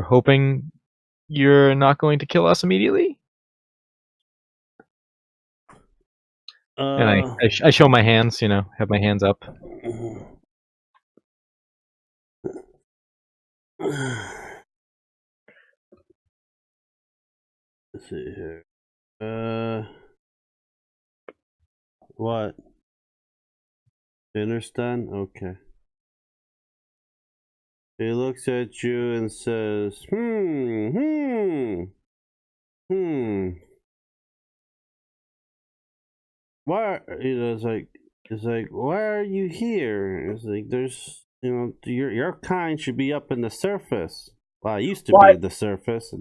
hoping you're not going to kill us immediately. And I show my hands, have my hands up. Let's see here. What? You understand? Okay. He looks at you and says, Why? It's like, why are you here? It's like, there's, your kind should be up in the surface. Well, I used to be at the surface.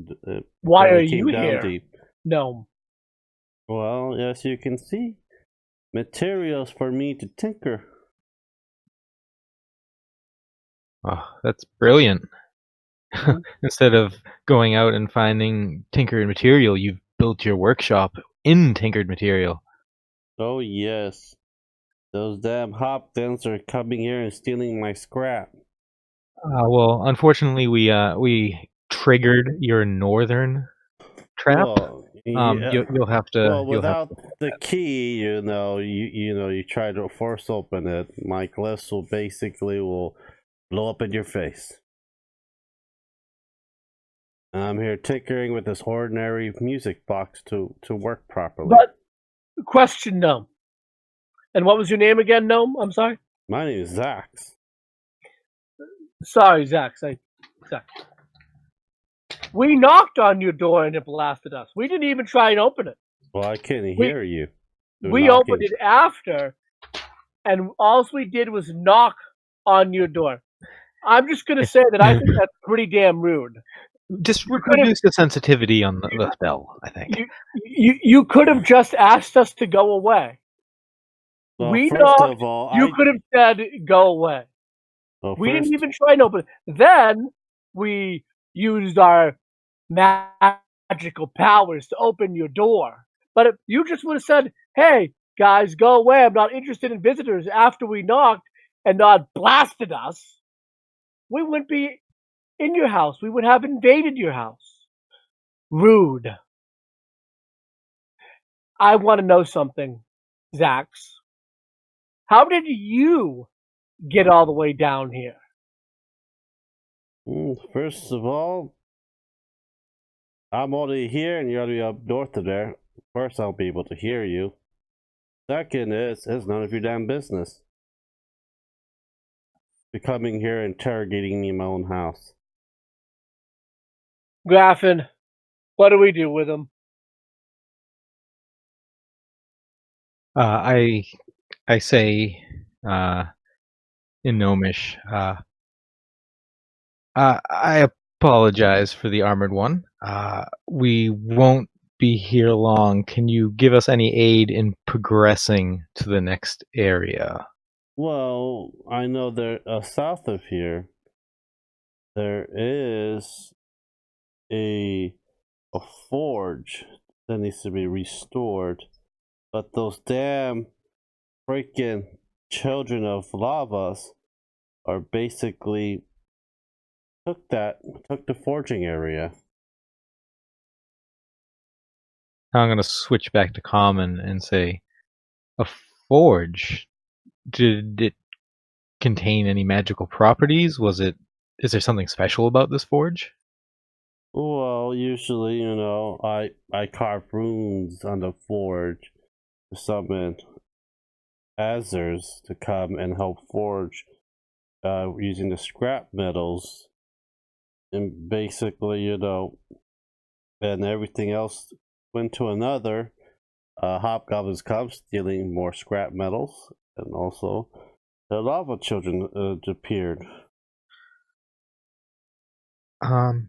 Why are came you down here? Deep. No. Well, as you can see, materials for me to tinker. Oh, that's brilliant. Instead of going out and finding tinkered material, you've built your workshop in tinkered material. Oh, yes. Those damn hopdens are coming here and stealing my scrap. Well, unfortunately, we triggered your northern trap. Well, you'll have to. Well, without the key, you try to force open it. My glyphs will blow up in your face. And I'm here tinkering with this ordinary music box to work properly. But question, Gnome. And what was your name again, Gnome? I'm sorry. My name is Zax. Sorry, Zax. Zax. We knocked on your door and it blasted us. We didn't even try and open it. Well, I can't hear you. We opened it after, and all we did was knock on your door. I'm just going to say that I think that's pretty damn rude. Just reduce the sensitivity on the spell, I think. You could have just asked us to go away. Well, first of all, you could have said, go away. Well, we didn't even try and open it. Then we used our magical powers to open your door. But if you just would have said, hey, guys, go away. I'm not interested in visitors after we knocked and not blasted us. We wouldn't be in your house. We would have invaded your house. Rude. I want to know something, Zax. How did you get all the way down here? First of all, I'm already here and you're already up north of there. Of course I'll be able to hear you. Second is, it's none of your damn business. You're coming here interrogating me in my own house. Graffin, what do we do with him? I say in Gnomish, I apologize for the armored one. We won't be here long. Can you give us any aid in progressing to the next area? Well, I know there south of here, there is a forge that needs to be restored, but those damn freaking children of lavas are basically took the forging area. I'm going to switch back to common and say, a forge? Did it contain any magical properties? Is there something special about this forge? Well, usually, I carve runes on the forge to summon Azers to come and help forge using the scrap metals, and basically, and everything else went to another. Hobgoblins come stealing more scrap metals, and also the lava children appeared. Are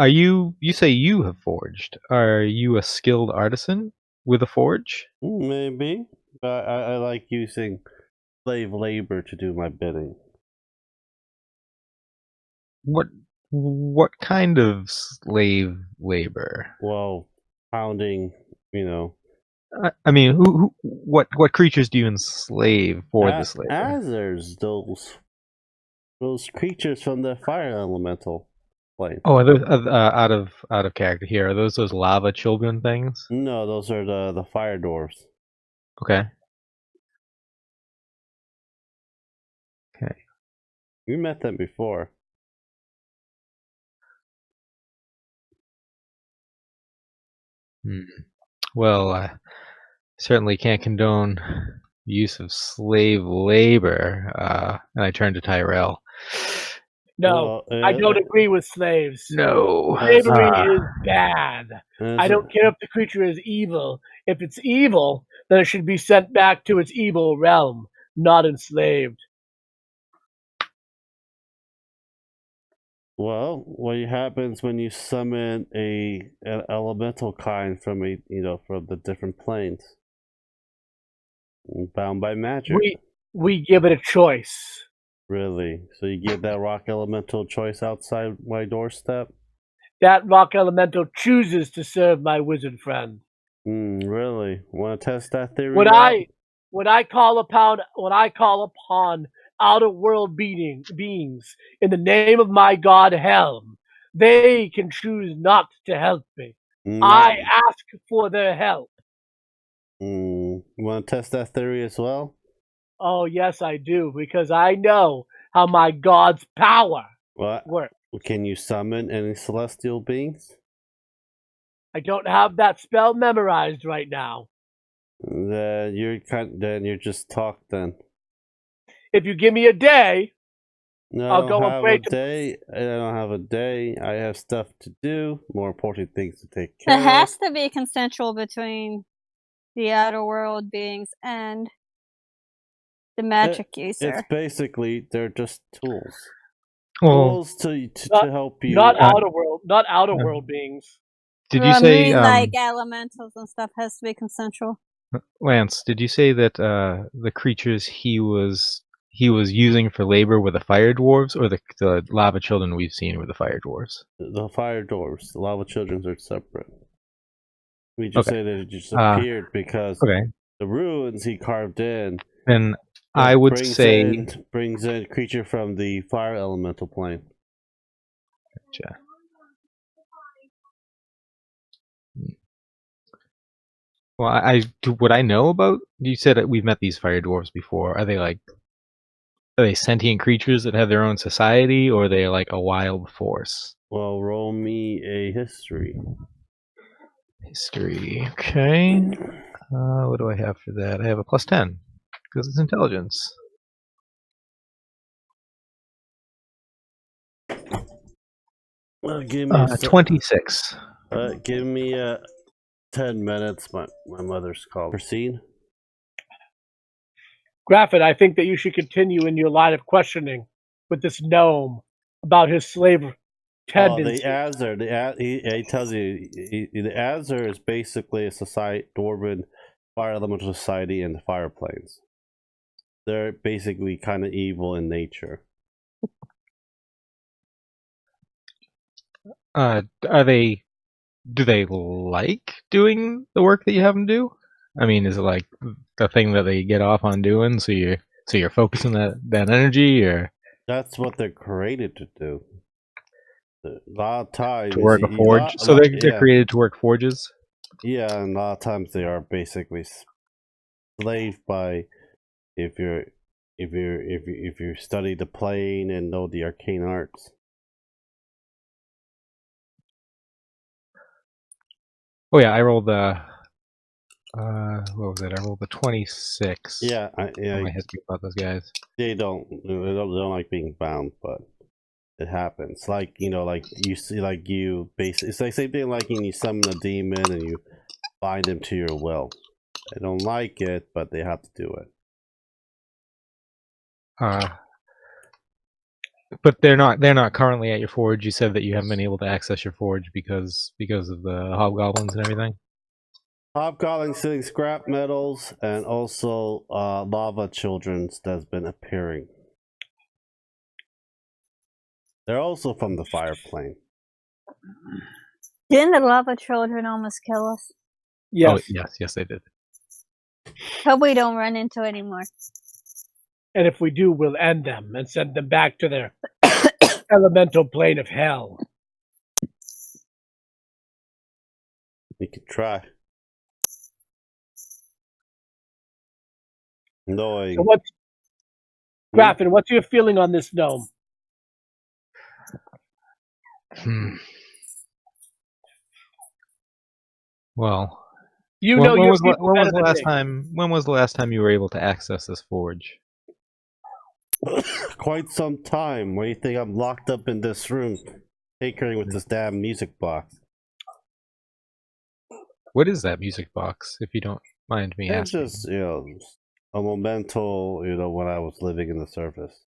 you say you have forged? Are you a skilled artisan with a forge? Maybe, but I like using slave labor to do my bidding. What kind of slave labor? Well, pounding, I mean, what creatures do you enslave for this labor? Azers, those creatures from the fire elemental plane. Oh, are those out of character here? Are those lava children things? No, those are the fire dwarves. Okay. Okay. We met them before. Well, I certainly can't condone the use of slave labor. And I turn to Tyrell. No, I don't agree with slaves. No. Slavery is bad. I don't care if the creature is evil. If it's evil, then it should be sent back to its evil realm, not enslaved. Well, what happens when you summon an elemental kind from from the different planes? Bound by magic. We give it a choice. Really? So you give that rock elemental choice outside my doorstep? That rock elemental chooses to serve my wizard friend. Really? Want to test that theory? When I call upon outer world beings in the name of my god Helm, they can choose not to help me. I ask for their help. Want to test that theory as well? Oh, yes, I do, because I know how my god's power works. Can you summon any celestial beings? I don't have that spell memorized right now. Then you're just talk then. If you give me a day, no, I'll go and pray I don't have a day. I have stuff to do, more important things to take care of. It has to be consensual between the outer world beings and the magic user. It's basically they're just tools. Tools to help you. Not outer world beings. Did you say like elementals and stuff has to be consensual? Lance, did you say that the creatures he was using for labor were the fire dwarves, or the lava children we've seen were the fire dwarves? The fire dwarves. The lava children are separate. We just say that it just appeared because the ruins he carved in. And I would say brings in creature from the fire elemental plane. Gotcha. Well, what I know about. You said that we've met these fire dwarves before. Are they sentient creatures that have their own society, or are they like a wild force? Well, roll me a history. History. Okay. What do I have for that? I have a +10 because it's intelligence. Well, give me 26. Give me 10 minutes. My mother's called. Proceed. Graffin, I think that you should continue in your line of questioning with this gnome about his slave tendency. The Azer, he tells you, the Azer is basically a dwarven fire elemental society in the fire planes. They're basically kind of evil in nature. Do they like doing the work that you have them do? I mean, is it like the thing that they get off on doing, so you're focusing that energy, or that's what they're created to do. A lot of times to work a forge. They're created to work forges. Yeah, and a lot of times they are basically slaved by if you study the plane and know the arcane arts. Oh yeah, I rolled What was it? I rolled a 26. Yeah, My history about those guys. They don't like being bound, but it happens. Like, like you see, like you basically, it's like same thing like when you summon a demon and you bind him to your will. They don't like it, but they have to do it. But they're not currently at your forge. You said that you haven't been able to access your forge because of the hobgoblins and everything. Hobgoblins stealing scrap metals and also lava children's that's been appearing. They're also from the fire plane. Didn't the lava children almost kill us? Yes. Oh, yes, they did. Hope we don't run into anymore. And if we do, we'll end them and send them back to their elemental plane of hell. You could try. Annoying. So Graffin, what's your feeling on this gnome? Well, when was the last time you were able to access this forge? Quite some time. Why do you think I'm locked up in this room, tinkering with this damn music box? What is that music box, if you don't mind me asking? It's just, a memento, when I was living in the surface.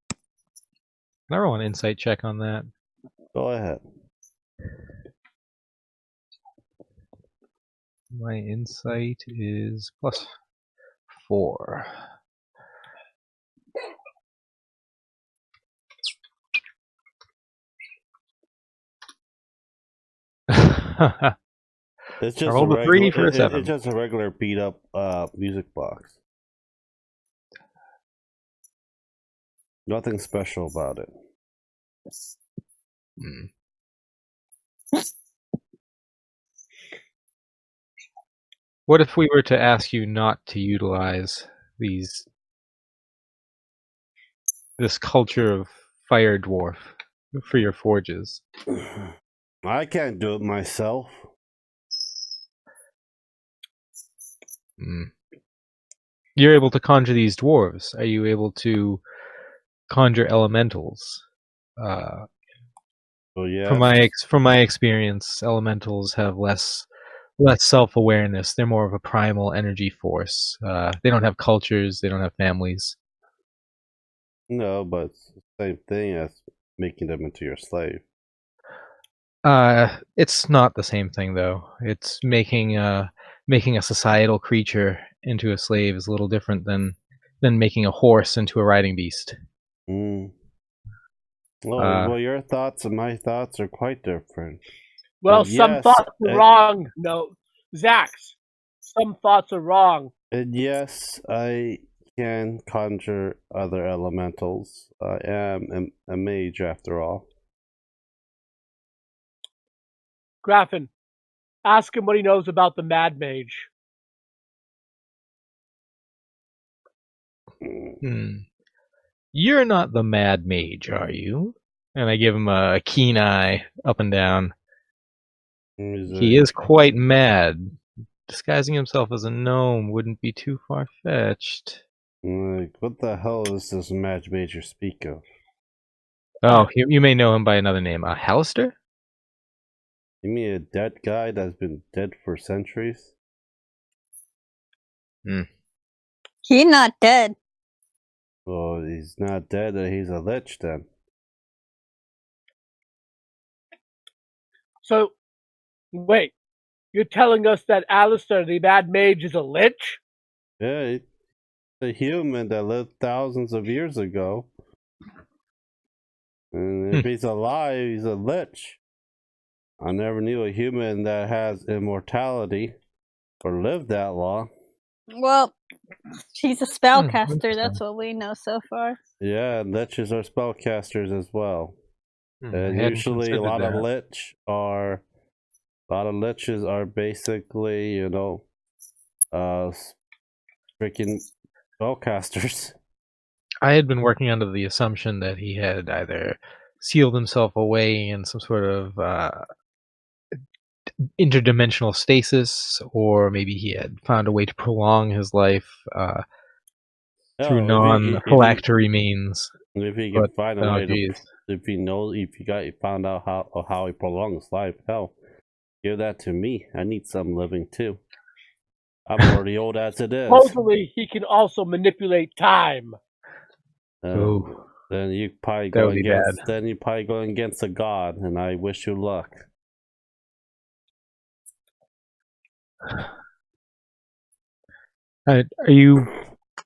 Can I roll an insight check on that? Go ahead. My insight is +4. It's just I rolled a 3 for a 7. It's just a regular beat up music box. Nothing special about it. What if we were to ask you not to utilize this culture of fire dwarf for your forges? I can't do it myself. You're able to conjure these dwarves. Are you able to conjure elementals? Yeah. From my experience, elementals have less self-awareness. They're more of a primal energy force. They don't have cultures. They don't have families. No, but it's the same thing as making them into your slave. It's not the same thing, though. It's making a societal creature into a slave is a little different than making a horse into a riding beast. Well, your thoughts and my thoughts are quite different. Well, some thoughts are wrong. No, Zax, some thoughts are wrong. And yes, I can conjure other elementals. I am a mage after all. Graffin, ask him what he knows about the Mad Mage. You're not the Mad Mage, are you? And I give him a keen eye up and down. He is quite mad. Disguising himself as a gnome wouldn't be too far-fetched. Like, what the hell is this Mad Mage you speak of? Oh, you may know him by another name. Hallister? You mean a dead guy that's been dead for centuries? He's not dead. Well, he's not dead, he's a lich then. So, wait, you're telling us that Alistair, the Mad Mage, is a lich? Yeah, he's a human that lived thousands of years ago. And if he's alive, he's a lich. I never knew a human that has immortality or lived that long. Well, he's a spellcaster. That's what we know so far. Yeah, and liches are spellcasters as well. And usually a lot of liches are basically, freaking spellcasters. I had been working under the assumption that he had either sealed himself away in some sort of interdimensional stasis, or maybe he had found a way to prolong his life through non-phylactery means. If he can find a way geez. if he found out how he prolongs life, hell, give that to me. I need some living too. I'm already old as it is. Supposedly, he can also manipulate time. Then you probably go against a god, and I wish you luck. Are you?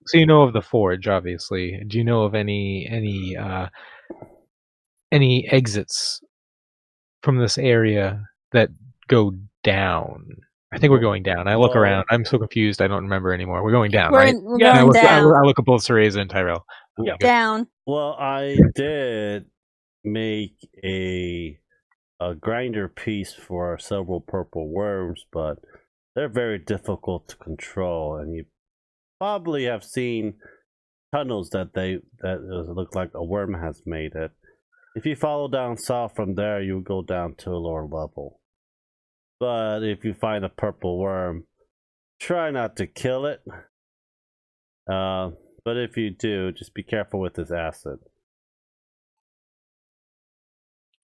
So you know of the forge, obviously. Do you know of any exits from this area that go down? I think we're going down. I look around. I'm so confused. I don't remember anymore. We're going down, right? We're going down. I look at both Cereza and Tyrell. Yeah. Down. Well, I did make a grinder piece for several purple worms, but they're very difficult to control, and you probably have seen tunnels that look like a worm has made it. If you follow down south from there, you go down to a lower level. But if you find a purple worm, try not to kill it. But if you do, just be careful with this acid.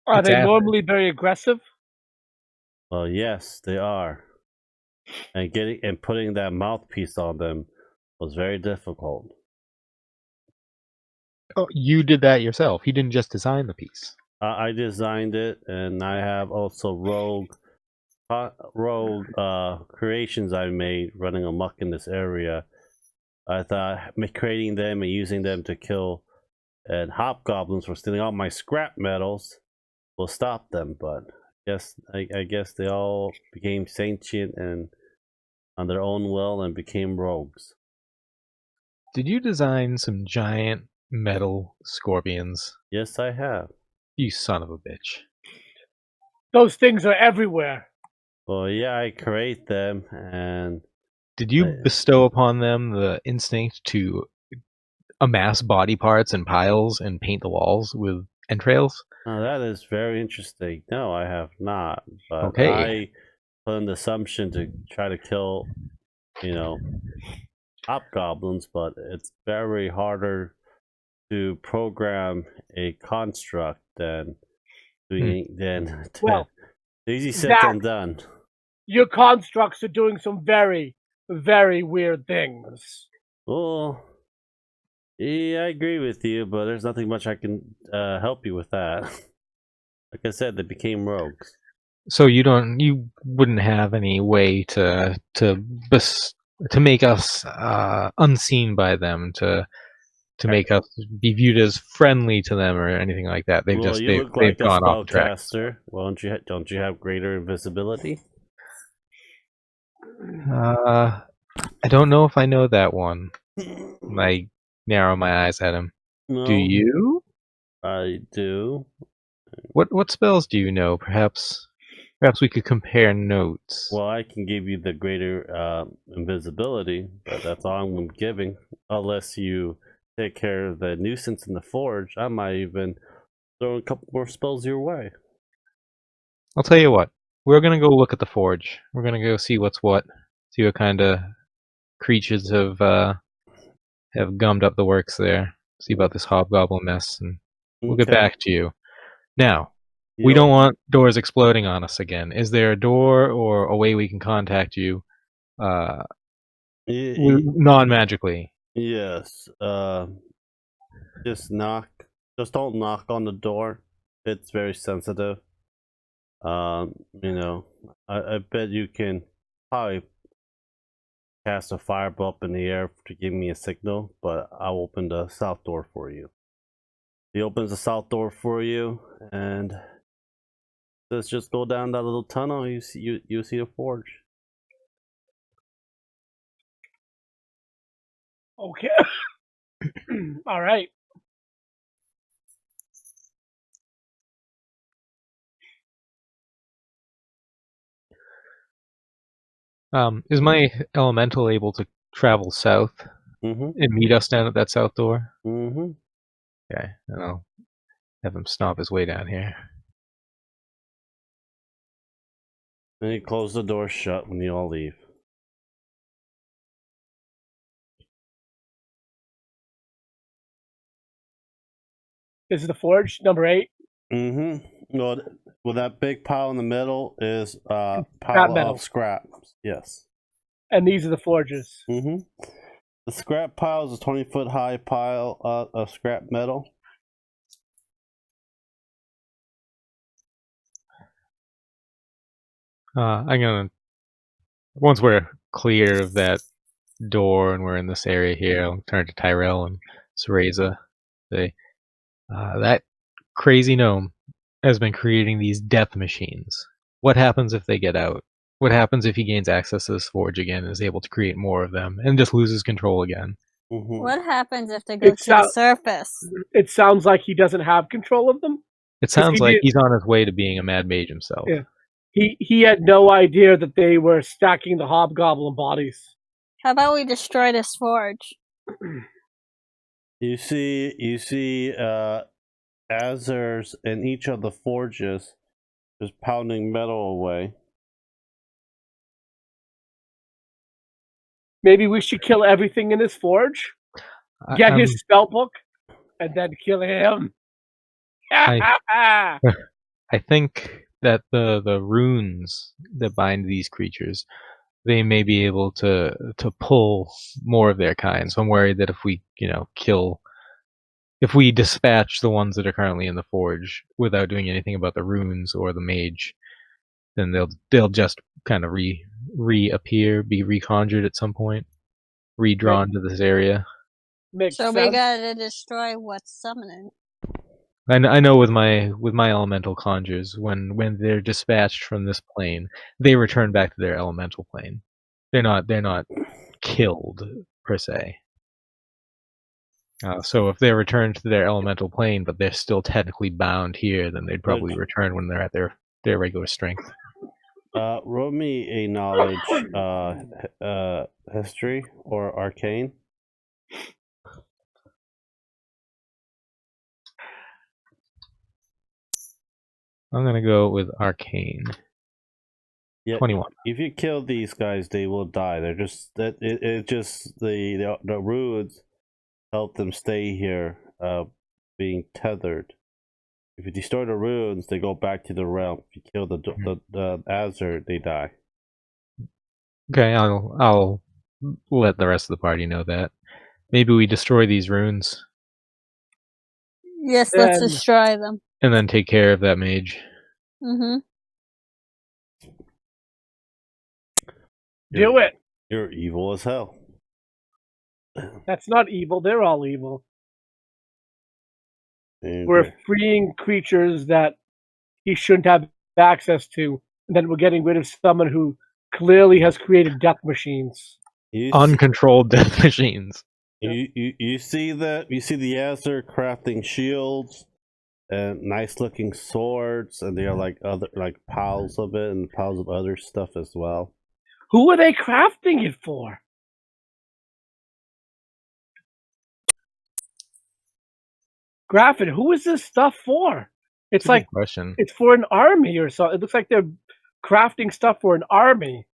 Are they normally very aggressive? Well, yes, they are. And putting that mouthpiece on them was very difficult. Oh, you did that yourself. You didn't just design the piece. I designed it, and I have also rogue creations I made running amok in this area. I thought creating them and using them to kill and hobgoblins for stealing all my scrap metals will stop them, but I guess they all became sentient and on their own will and became rogues. Did you design some giant metal scorpions? Yes, I have. You son of a bitch. Those things are everywhere. Well, yeah, I create them, and... Did you bestow upon them the instinct to amass body parts in piles and paint the walls with entrails? Oh, that is very interesting. No, I have not. But okay. I put an assumption to try to kill, hobgoblins, but it's very harder to program a construct than easy said than done. Your constructs are doing some very, very weird things. Well, yeah, I agree with you, but there's nothing much I can help you with that. Like I said, they became rogues. So you wouldn't have any way to make us unseen by them, to make us be viewed as friendly to them or anything like that. They've gone off track. Well, don't you have greater invisibility? I don't know if I know that one. I narrow my eyes at him. No, do you? I do. What spells do you know? Perhaps we could compare notes. Well, I can give you the greater invisibility, but that's all I'm giving. Unless you take care of the nuisance in the forge, I might even throw a couple more spells your way. I'll tell you what. We're gonna go look at the forge. We're gonna go see what's what. See what kind of creatures have gummed up the works there. See about this hobgoblin mess, and we'll get back to you. Now, we don't want doors exploding on us again. Is there a door or a way we can contact you non-magically? Yes. Just knock. Just don't knock on the door. It's very sensitive. I bet you can probably cast a fireball up in the air to give me a signal, but I'll open the south door for you. He opens the south door for you, and let's just go down that little tunnel. You see the forge. Okay. All right. Is my elemental able to travel south and meet us down at that south door? Mm-hmm. Okay, and I'll have him stomp his way down here. And you close the door shut when you all leave. This is the forge, number 8. Mm-hmm. Well, that big pile in the middle is pile of scrap. Yes. And these are the forges. Mm-hmm. The scrap pile is a 20-foot high pile of scrap metal. I'm gonna, once we're clear of that door and we're in this area here, I'll turn to Tyrell and Cereza. Say, that crazy gnome has been creating these death machines. What happens if they get out? What happens if he gains access to this forge again and is able to create more of them and just loses control again? Mm-hmm. What happens if they go to the surface? It sounds like he doesn't have control of them. It sounds like he's on his way to being a mad mage himself. Yeah. He had no idea that they were stacking the hobgoblin bodies. How about we destroy this forge? You see Azers in each of the forges just pounding metal away. Maybe we should kill everything in this forge, get his spell book, and then kill him. I think that the runes that bind these creatures, they may be able to pull more of their kind. So I'm worried that if we, if we dispatch the ones that are currently in the forge without doing anything about the runes or the mage, then they'll just kind of reappear, be reconjured at some point, redrawn to this area. Makes so sense. We gotta destroy what's summoning. I know with my elemental conjures, when they're dispatched from this plane, they return back to their elemental plane. They're not killed per se. So if they're returned to their elemental plane, but they're still technically bound here, then they'd probably return when they're at their regular strength. Roll me a knowledge, history or arcane. I'm gonna go with arcane. Yeah, 21. If you kill these guys, they will die. They're just that it just the runes help them stay here, being tethered. If you destroy the runes, they go back to the realm. If you kill the Azer, they die. Okay, I'll let the rest of the party know that. Maybe we destroy these runes. Yes, let's destroy them. And then take care of that mage. Mm-hmm. Do it. You're evil as hell. That's not evil. They're all evil. Okay. We're freeing creatures that he shouldn't have access to, and then we're getting rid of someone who clearly has created death machines. Uncontrolled death machines. You see that? You see the Azer crafting shields and nice looking swords, and they are like piles of it and piles of other stuff as well. Who are they crafting it for? Graffin, who is this stuff for? It's like question. It's for an army or something. It looks like they're crafting stuff for an army.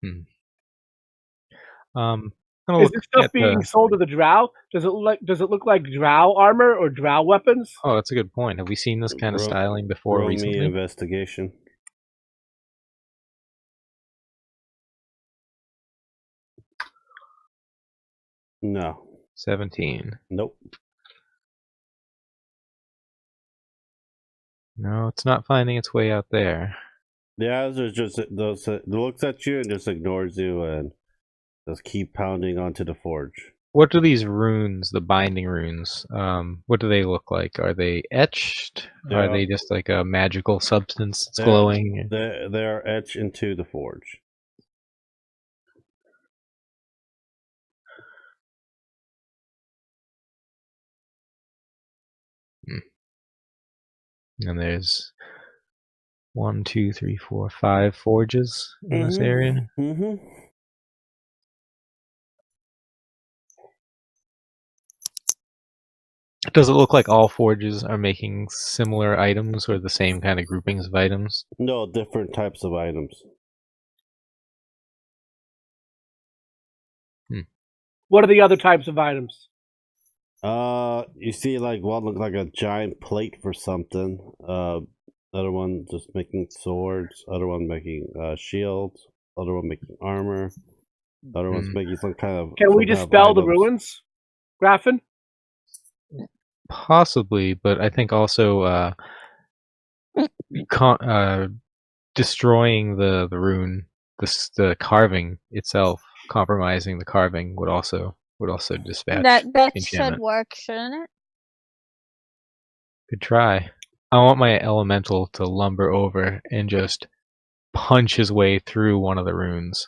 Is this stuff being sold to the drow? Does it look like drow armor or drow weapons? Oh, that's a good point. Have we seen this kind of styling before recently? Roll me investigation. No. 17. Nope. No, it's not finding its way out there. The Azer just looks at you and just ignores you and just keep pounding onto the forge. What do these runes, the binding runes, what do they look like? Are they etched? Are they just like a magical substance that's glowing? They are etched into the forge. And there's 1, 2, 3, 4, 5 forges in this area. Mm-hmm. Does it look like all forges are making similar items or the same kind of groupings of items? No, different types of items. What are the other types of items? You see, like one look like a giant plate for something. Other one just making swords. Other one making shields. Other one making armor. Other one's making some kind of. Can we dispel the ruins, Graffin? Possibly, but I think also destroying the rune, the carving itself, compromising the carving would also dispatch that enchantment. should work, shouldn't it? Could try. I want my elemental to lumber over and just punch his way through one of the runes.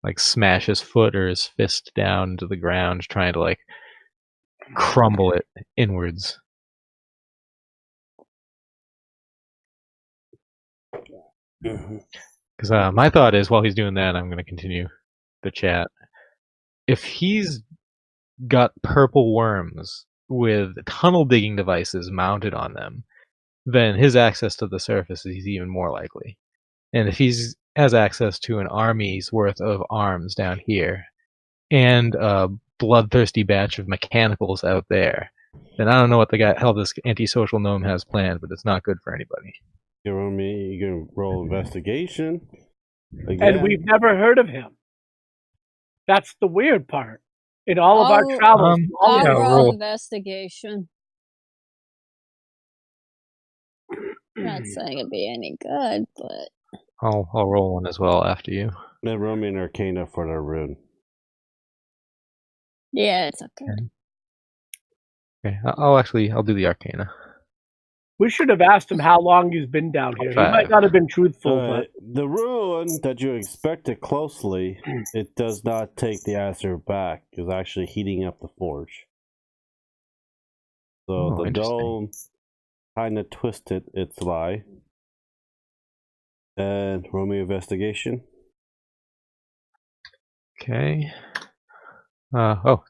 Like smash his foot or his fist down into the ground, trying to like crumble it inwards. Because my thought is, while he's doing that, I'm going to continue the chat. If he's got purple worms with tunnel digging devices mounted on them, then his access to the surface is even more likely. And if he has access to an army's worth of arms down here, and a bloodthirsty batch of mechanicals out there, then I don't know what the hell this antisocial gnome has planned, but it's not good for anybody. You can roll investigation. Again. And we've never heard of him. That's the weird part. In all of our travels, I'll roll investigation. Not saying it'd be any good, but I'll roll one as well after you. Then roll me an Arcana for the rune. Yeah, it's okay. Okay, I'll do the Arcana. We should have asked him how long he's been down here. He might not have been truthful, but the rune that you inspected closely, it does not take the answer back. It's actually heating up the forge. So the dome kind of twisted its lie. And roll me investigation. Okay.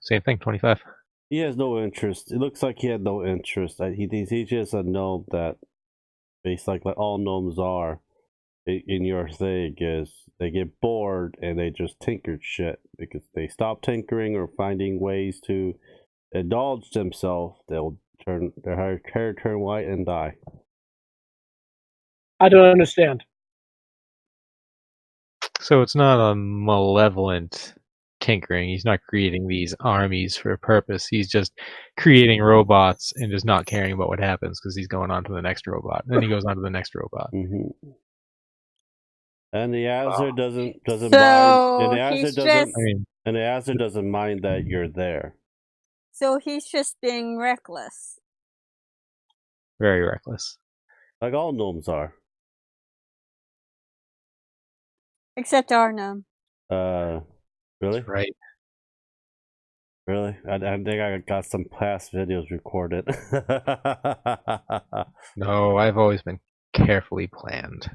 Same thing, 25. He has no interest. It looks like he had no interest. He's just a gnome that, based like all gnomes are, in your thing, is they get bored and they just tinker shit. Because they stop tinkering or finding ways to indulge themselves, they'll turn their hair turn white and die. I don't understand. So it's not a malevolent tinkering. He's not creating these armies for a purpose. He's just creating robots and just not caring about what happens because he's going on to the next robot. And then he goes on to the next robot. Mm-hmm. And the answer doesn't So mind. And the answer doesn't mind that you're there. So he's just being reckless. Very reckless. Like all gnomes are. Except our gnome. Really? That's right. Really? I think I got some past videos recorded. No, I've always been carefully planned.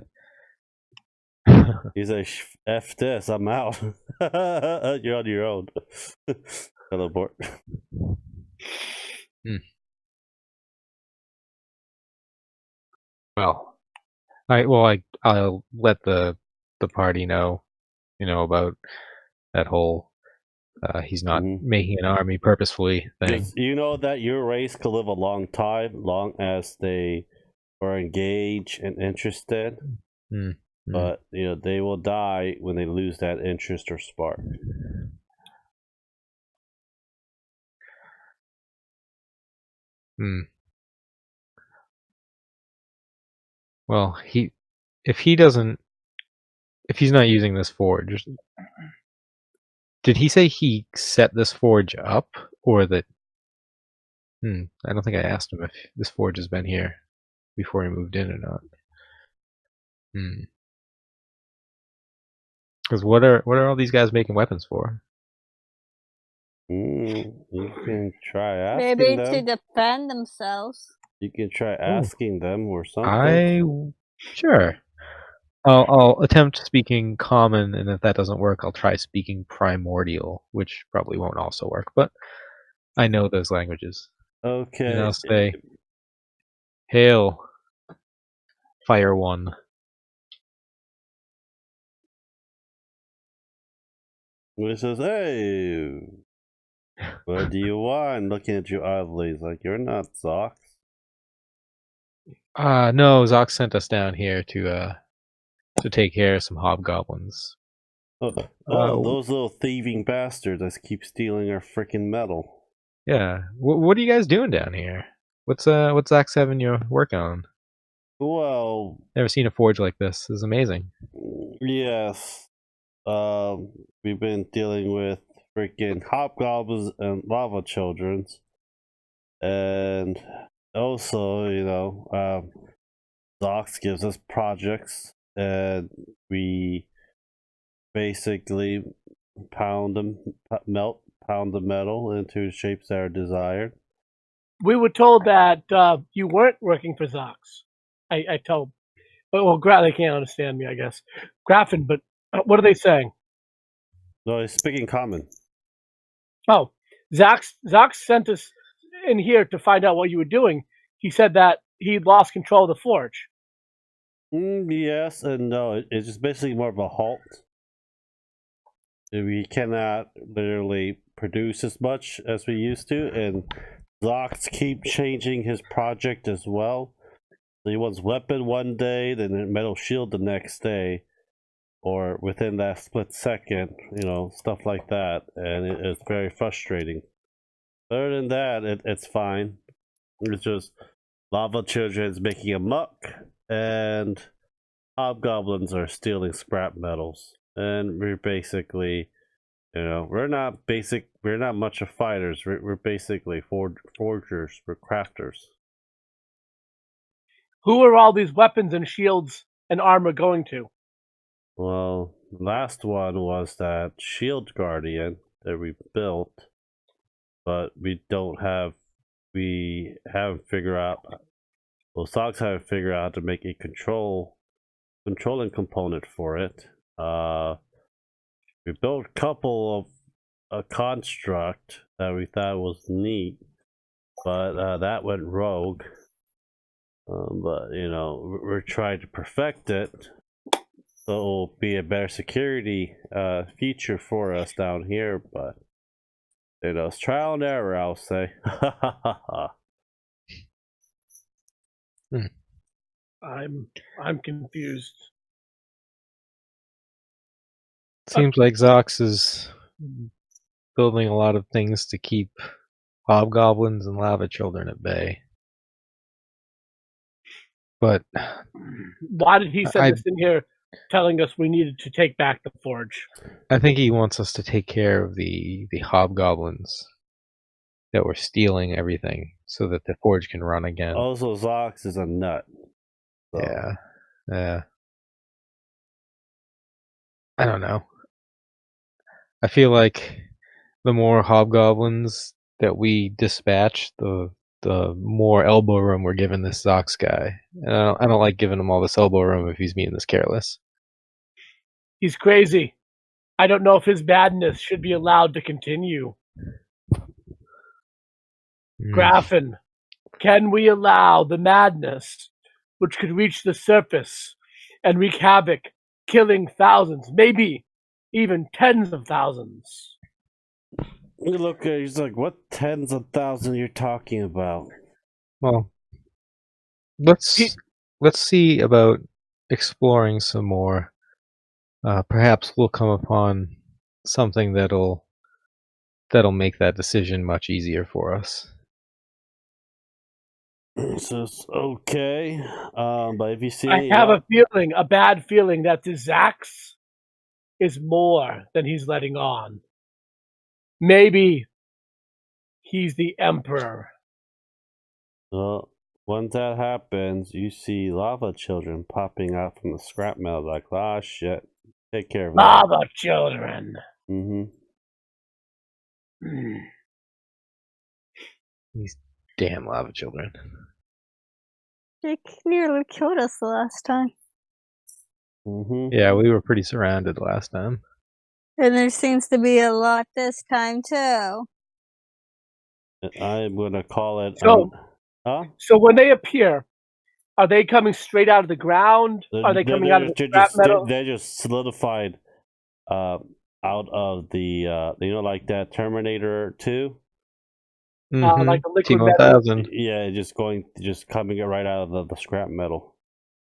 He's like, F this, I'm out. You're on your own. Teleport. Well, I'll let the party know, about that whole he's not making an army purposefully thing. You know that your race could live a long time, long as they are engaged and interested. But they will die when they lose that interest or spark. Well, if he's not using this forge, did he say he set this forge up, or that? I don't think I asked him if this forge has been here before he moved in or not. Because what are all these guys making weapons for? You can try asking maybe them. to defend themselves. You can try asking them or something. Sure. I'll attempt speaking common, and if that doesn't work, I'll try speaking primordial, which probably won't also work, but I know those languages. Okay. And I'll say, "Hail, Fire One." He says, "Hey, what do you want?" Looking at you oddly, he's like, "You're not Zox." No, Zox sent us down here to take care of some hobgoblins. Those little thieving bastards that keep stealing our freaking metal. Yeah. What are you guys doing down here? What's Zox having you work on? Well, Never seen a forge like this. This is amazing. yes. We've been dealing with freaking hobgoblins and lava childrens, and also, Zox gives us projects, and we basically pound the metal into shapes that are desired. We were told that you weren't working for Zox. I told, well, they can't understand me, I guess. Graffin, but what are they saying? No, he's speaking common. Oh, Zox sent us in here to find out what you were doing. He said that he lost control of the forge. Yes and no. It's just basically more of a halt. We cannot literally produce as much as we used to, and Zox keep changing his project as well. So he wants weapon one day, then metal shield the next day, or within that split second, stuff like that, and it's very frustrating. Other than that, it's fine. It's just lava children's making a muck, and hobgoblins are stealing scrap metals, and we're basically, we're not much of fighters. We're basically forgers, we're crafters. Who are all these weapons and shields and armor going to? Well, the last one was that shield guardian that we built, but we haven't figured out. Well, Socks haven't figured out how to make a controlling component for it. We built a couple of a construct that we thought was neat, but that went rogue. But we're trying to perfect it, so it'll be a better security feature for us down here. But it's trial and error, I'll say. I'm confused. Seems like Zox is building a lot of things to keep hobgoblins and lava children at bay. But why did he send us in here telling us we needed to take back the forge? I think he wants us to take care of the hobgoblins that were stealing everything so that the forge can run again. Also, Zox is a nut. So. Yeah. I don't know. I feel like the more hobgoblins that we dispatch, the more elbow room we're giving this Zox guy. And I don't like giving him all this elbow room if he's being this careless. He's crazy. I don't know if his madness should be allowed to continue. Graffin, can we allow the madness, which could reach the surface and wreak havoc, killing thousands, maybe even tens of thousands? Look, he's like, what tens of thousands you're talking about? Well, let's see about exploring some more. Perhaps we'll come upon something that'll make that decision much easier for us. Says okay, but if you see, I have a bad feeling that the Zax is more than he's letting on. Maybe he's the emperor. Well, once that happens, you see lava children popping out from the scrap metal, like, ah, shit, take care of lava children. These damn lava children. They nearly killed us the last time. Yeah, we were pretty surrounded last time. And there seems to be a lot this time, too. I'm gonna call it. So when they appear, are they coming straight out of the ground? Are they coming out of the scrap metal? They're just solidified out of the like that Terminator 2. Like a liquid metal. Yeah, just coming right out of the scrap metal.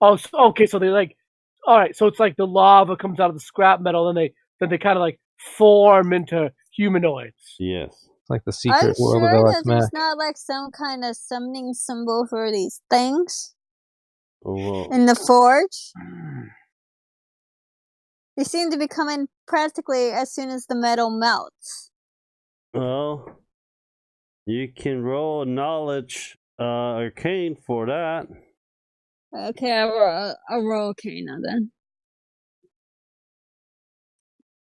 Oh, okay. So they all right. So it's like the lava comes out of the scrap metal, and then they kind of like form into humanoids. Yes. Like the secret world of LS Mac. There's not like some kind of summoning symbol for these things Well, in the forge. They seem to be coming practically as soon as the metal melts. Well, you can roll knowledge arcane for that. Okay, I'll roll arcane then.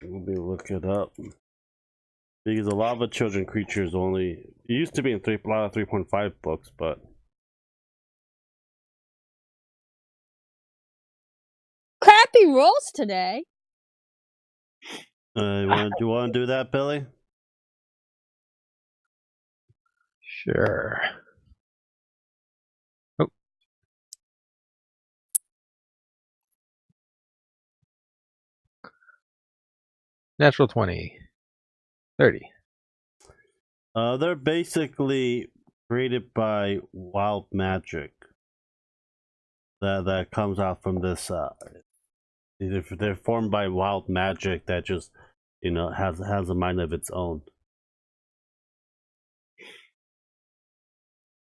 Let me look it up. Because the lava children creatures it used to be in a lot of 3.5 books, but crappy rolls today. Do you want to do that, Billy? Sure. Oh. Natural 20. 30. They're basically created by wild magic that comes out from this. They're formed by wild magic that just has a mind of its own.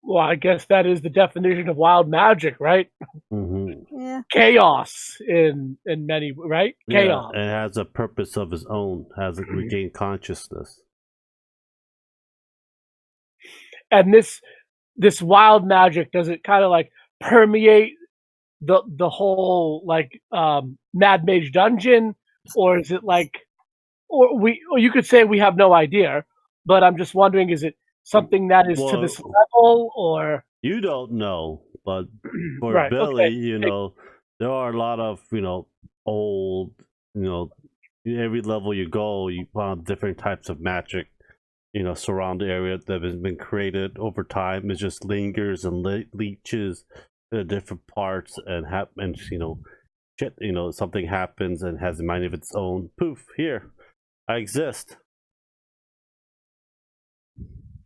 Well, I guess that is the definition of wild magic, right? Mm-hmm. Yeah. Chaos in many, right? Chaos. Yeah, it has a purpose of its own. Has regained consciousness. And this wild magic, does it kind of like permeate the whole like Mad Mage dungeon, or is it like, or you could say we have no idea, but I'm just wondering, is it something that is to this level, or you don't know? But for right, Billy, okay. there are a lot of old, every level you go, you find different types of magic, surround the area that has been created over time. It just lingers and leeches in different parts and something happens and has a mind of its own. Poof! Here, I exist.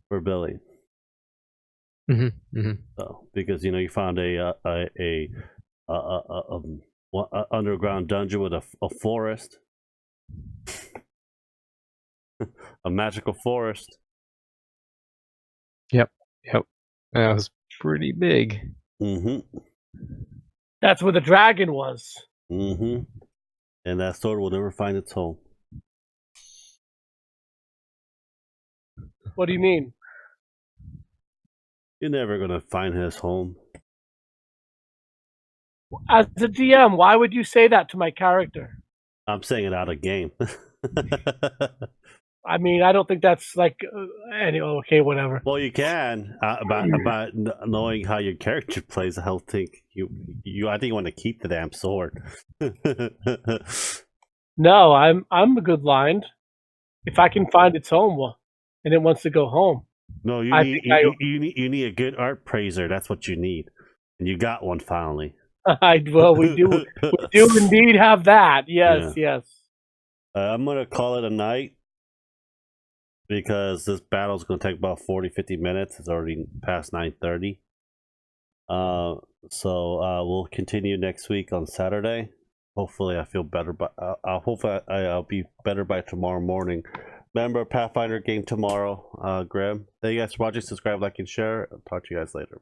For Billy. Mm-hmm. Mm-hmm. So, because you found a underground dungeon with a forest, a magical forest. Yep. That was pretty big. Mm-hmm. That's where the dragon was. Mm-hmm. And that sword will never find its home. What do you mean? You're never gonna find his home. As a DM, why would you say that to my character? I'm saying it out of game. I mean, I don't think that's like anyway. Okay, whatever. Well, you can about knowing how your character plays. I don't think I think you want to keep the damn sword. No, I'm a good blind. If I can find its home, and it wants to go home. No, you need a good art praiser. That's what you need, and you got one finally. Well, we do indeed have that. Yes, yeah. Yes. I'm gonna call it a night because this battle is gonna take about 40-50 minutes. It's already past 9:30. So we'll continue next week on Saturday. Hopefully, I feel better, but I'll be better by tomorrow morning. Remember, Pathfinder game tomorrow. Graham, thank you guys for watching. Subscribe, like, and share. I'll talk to you guys later.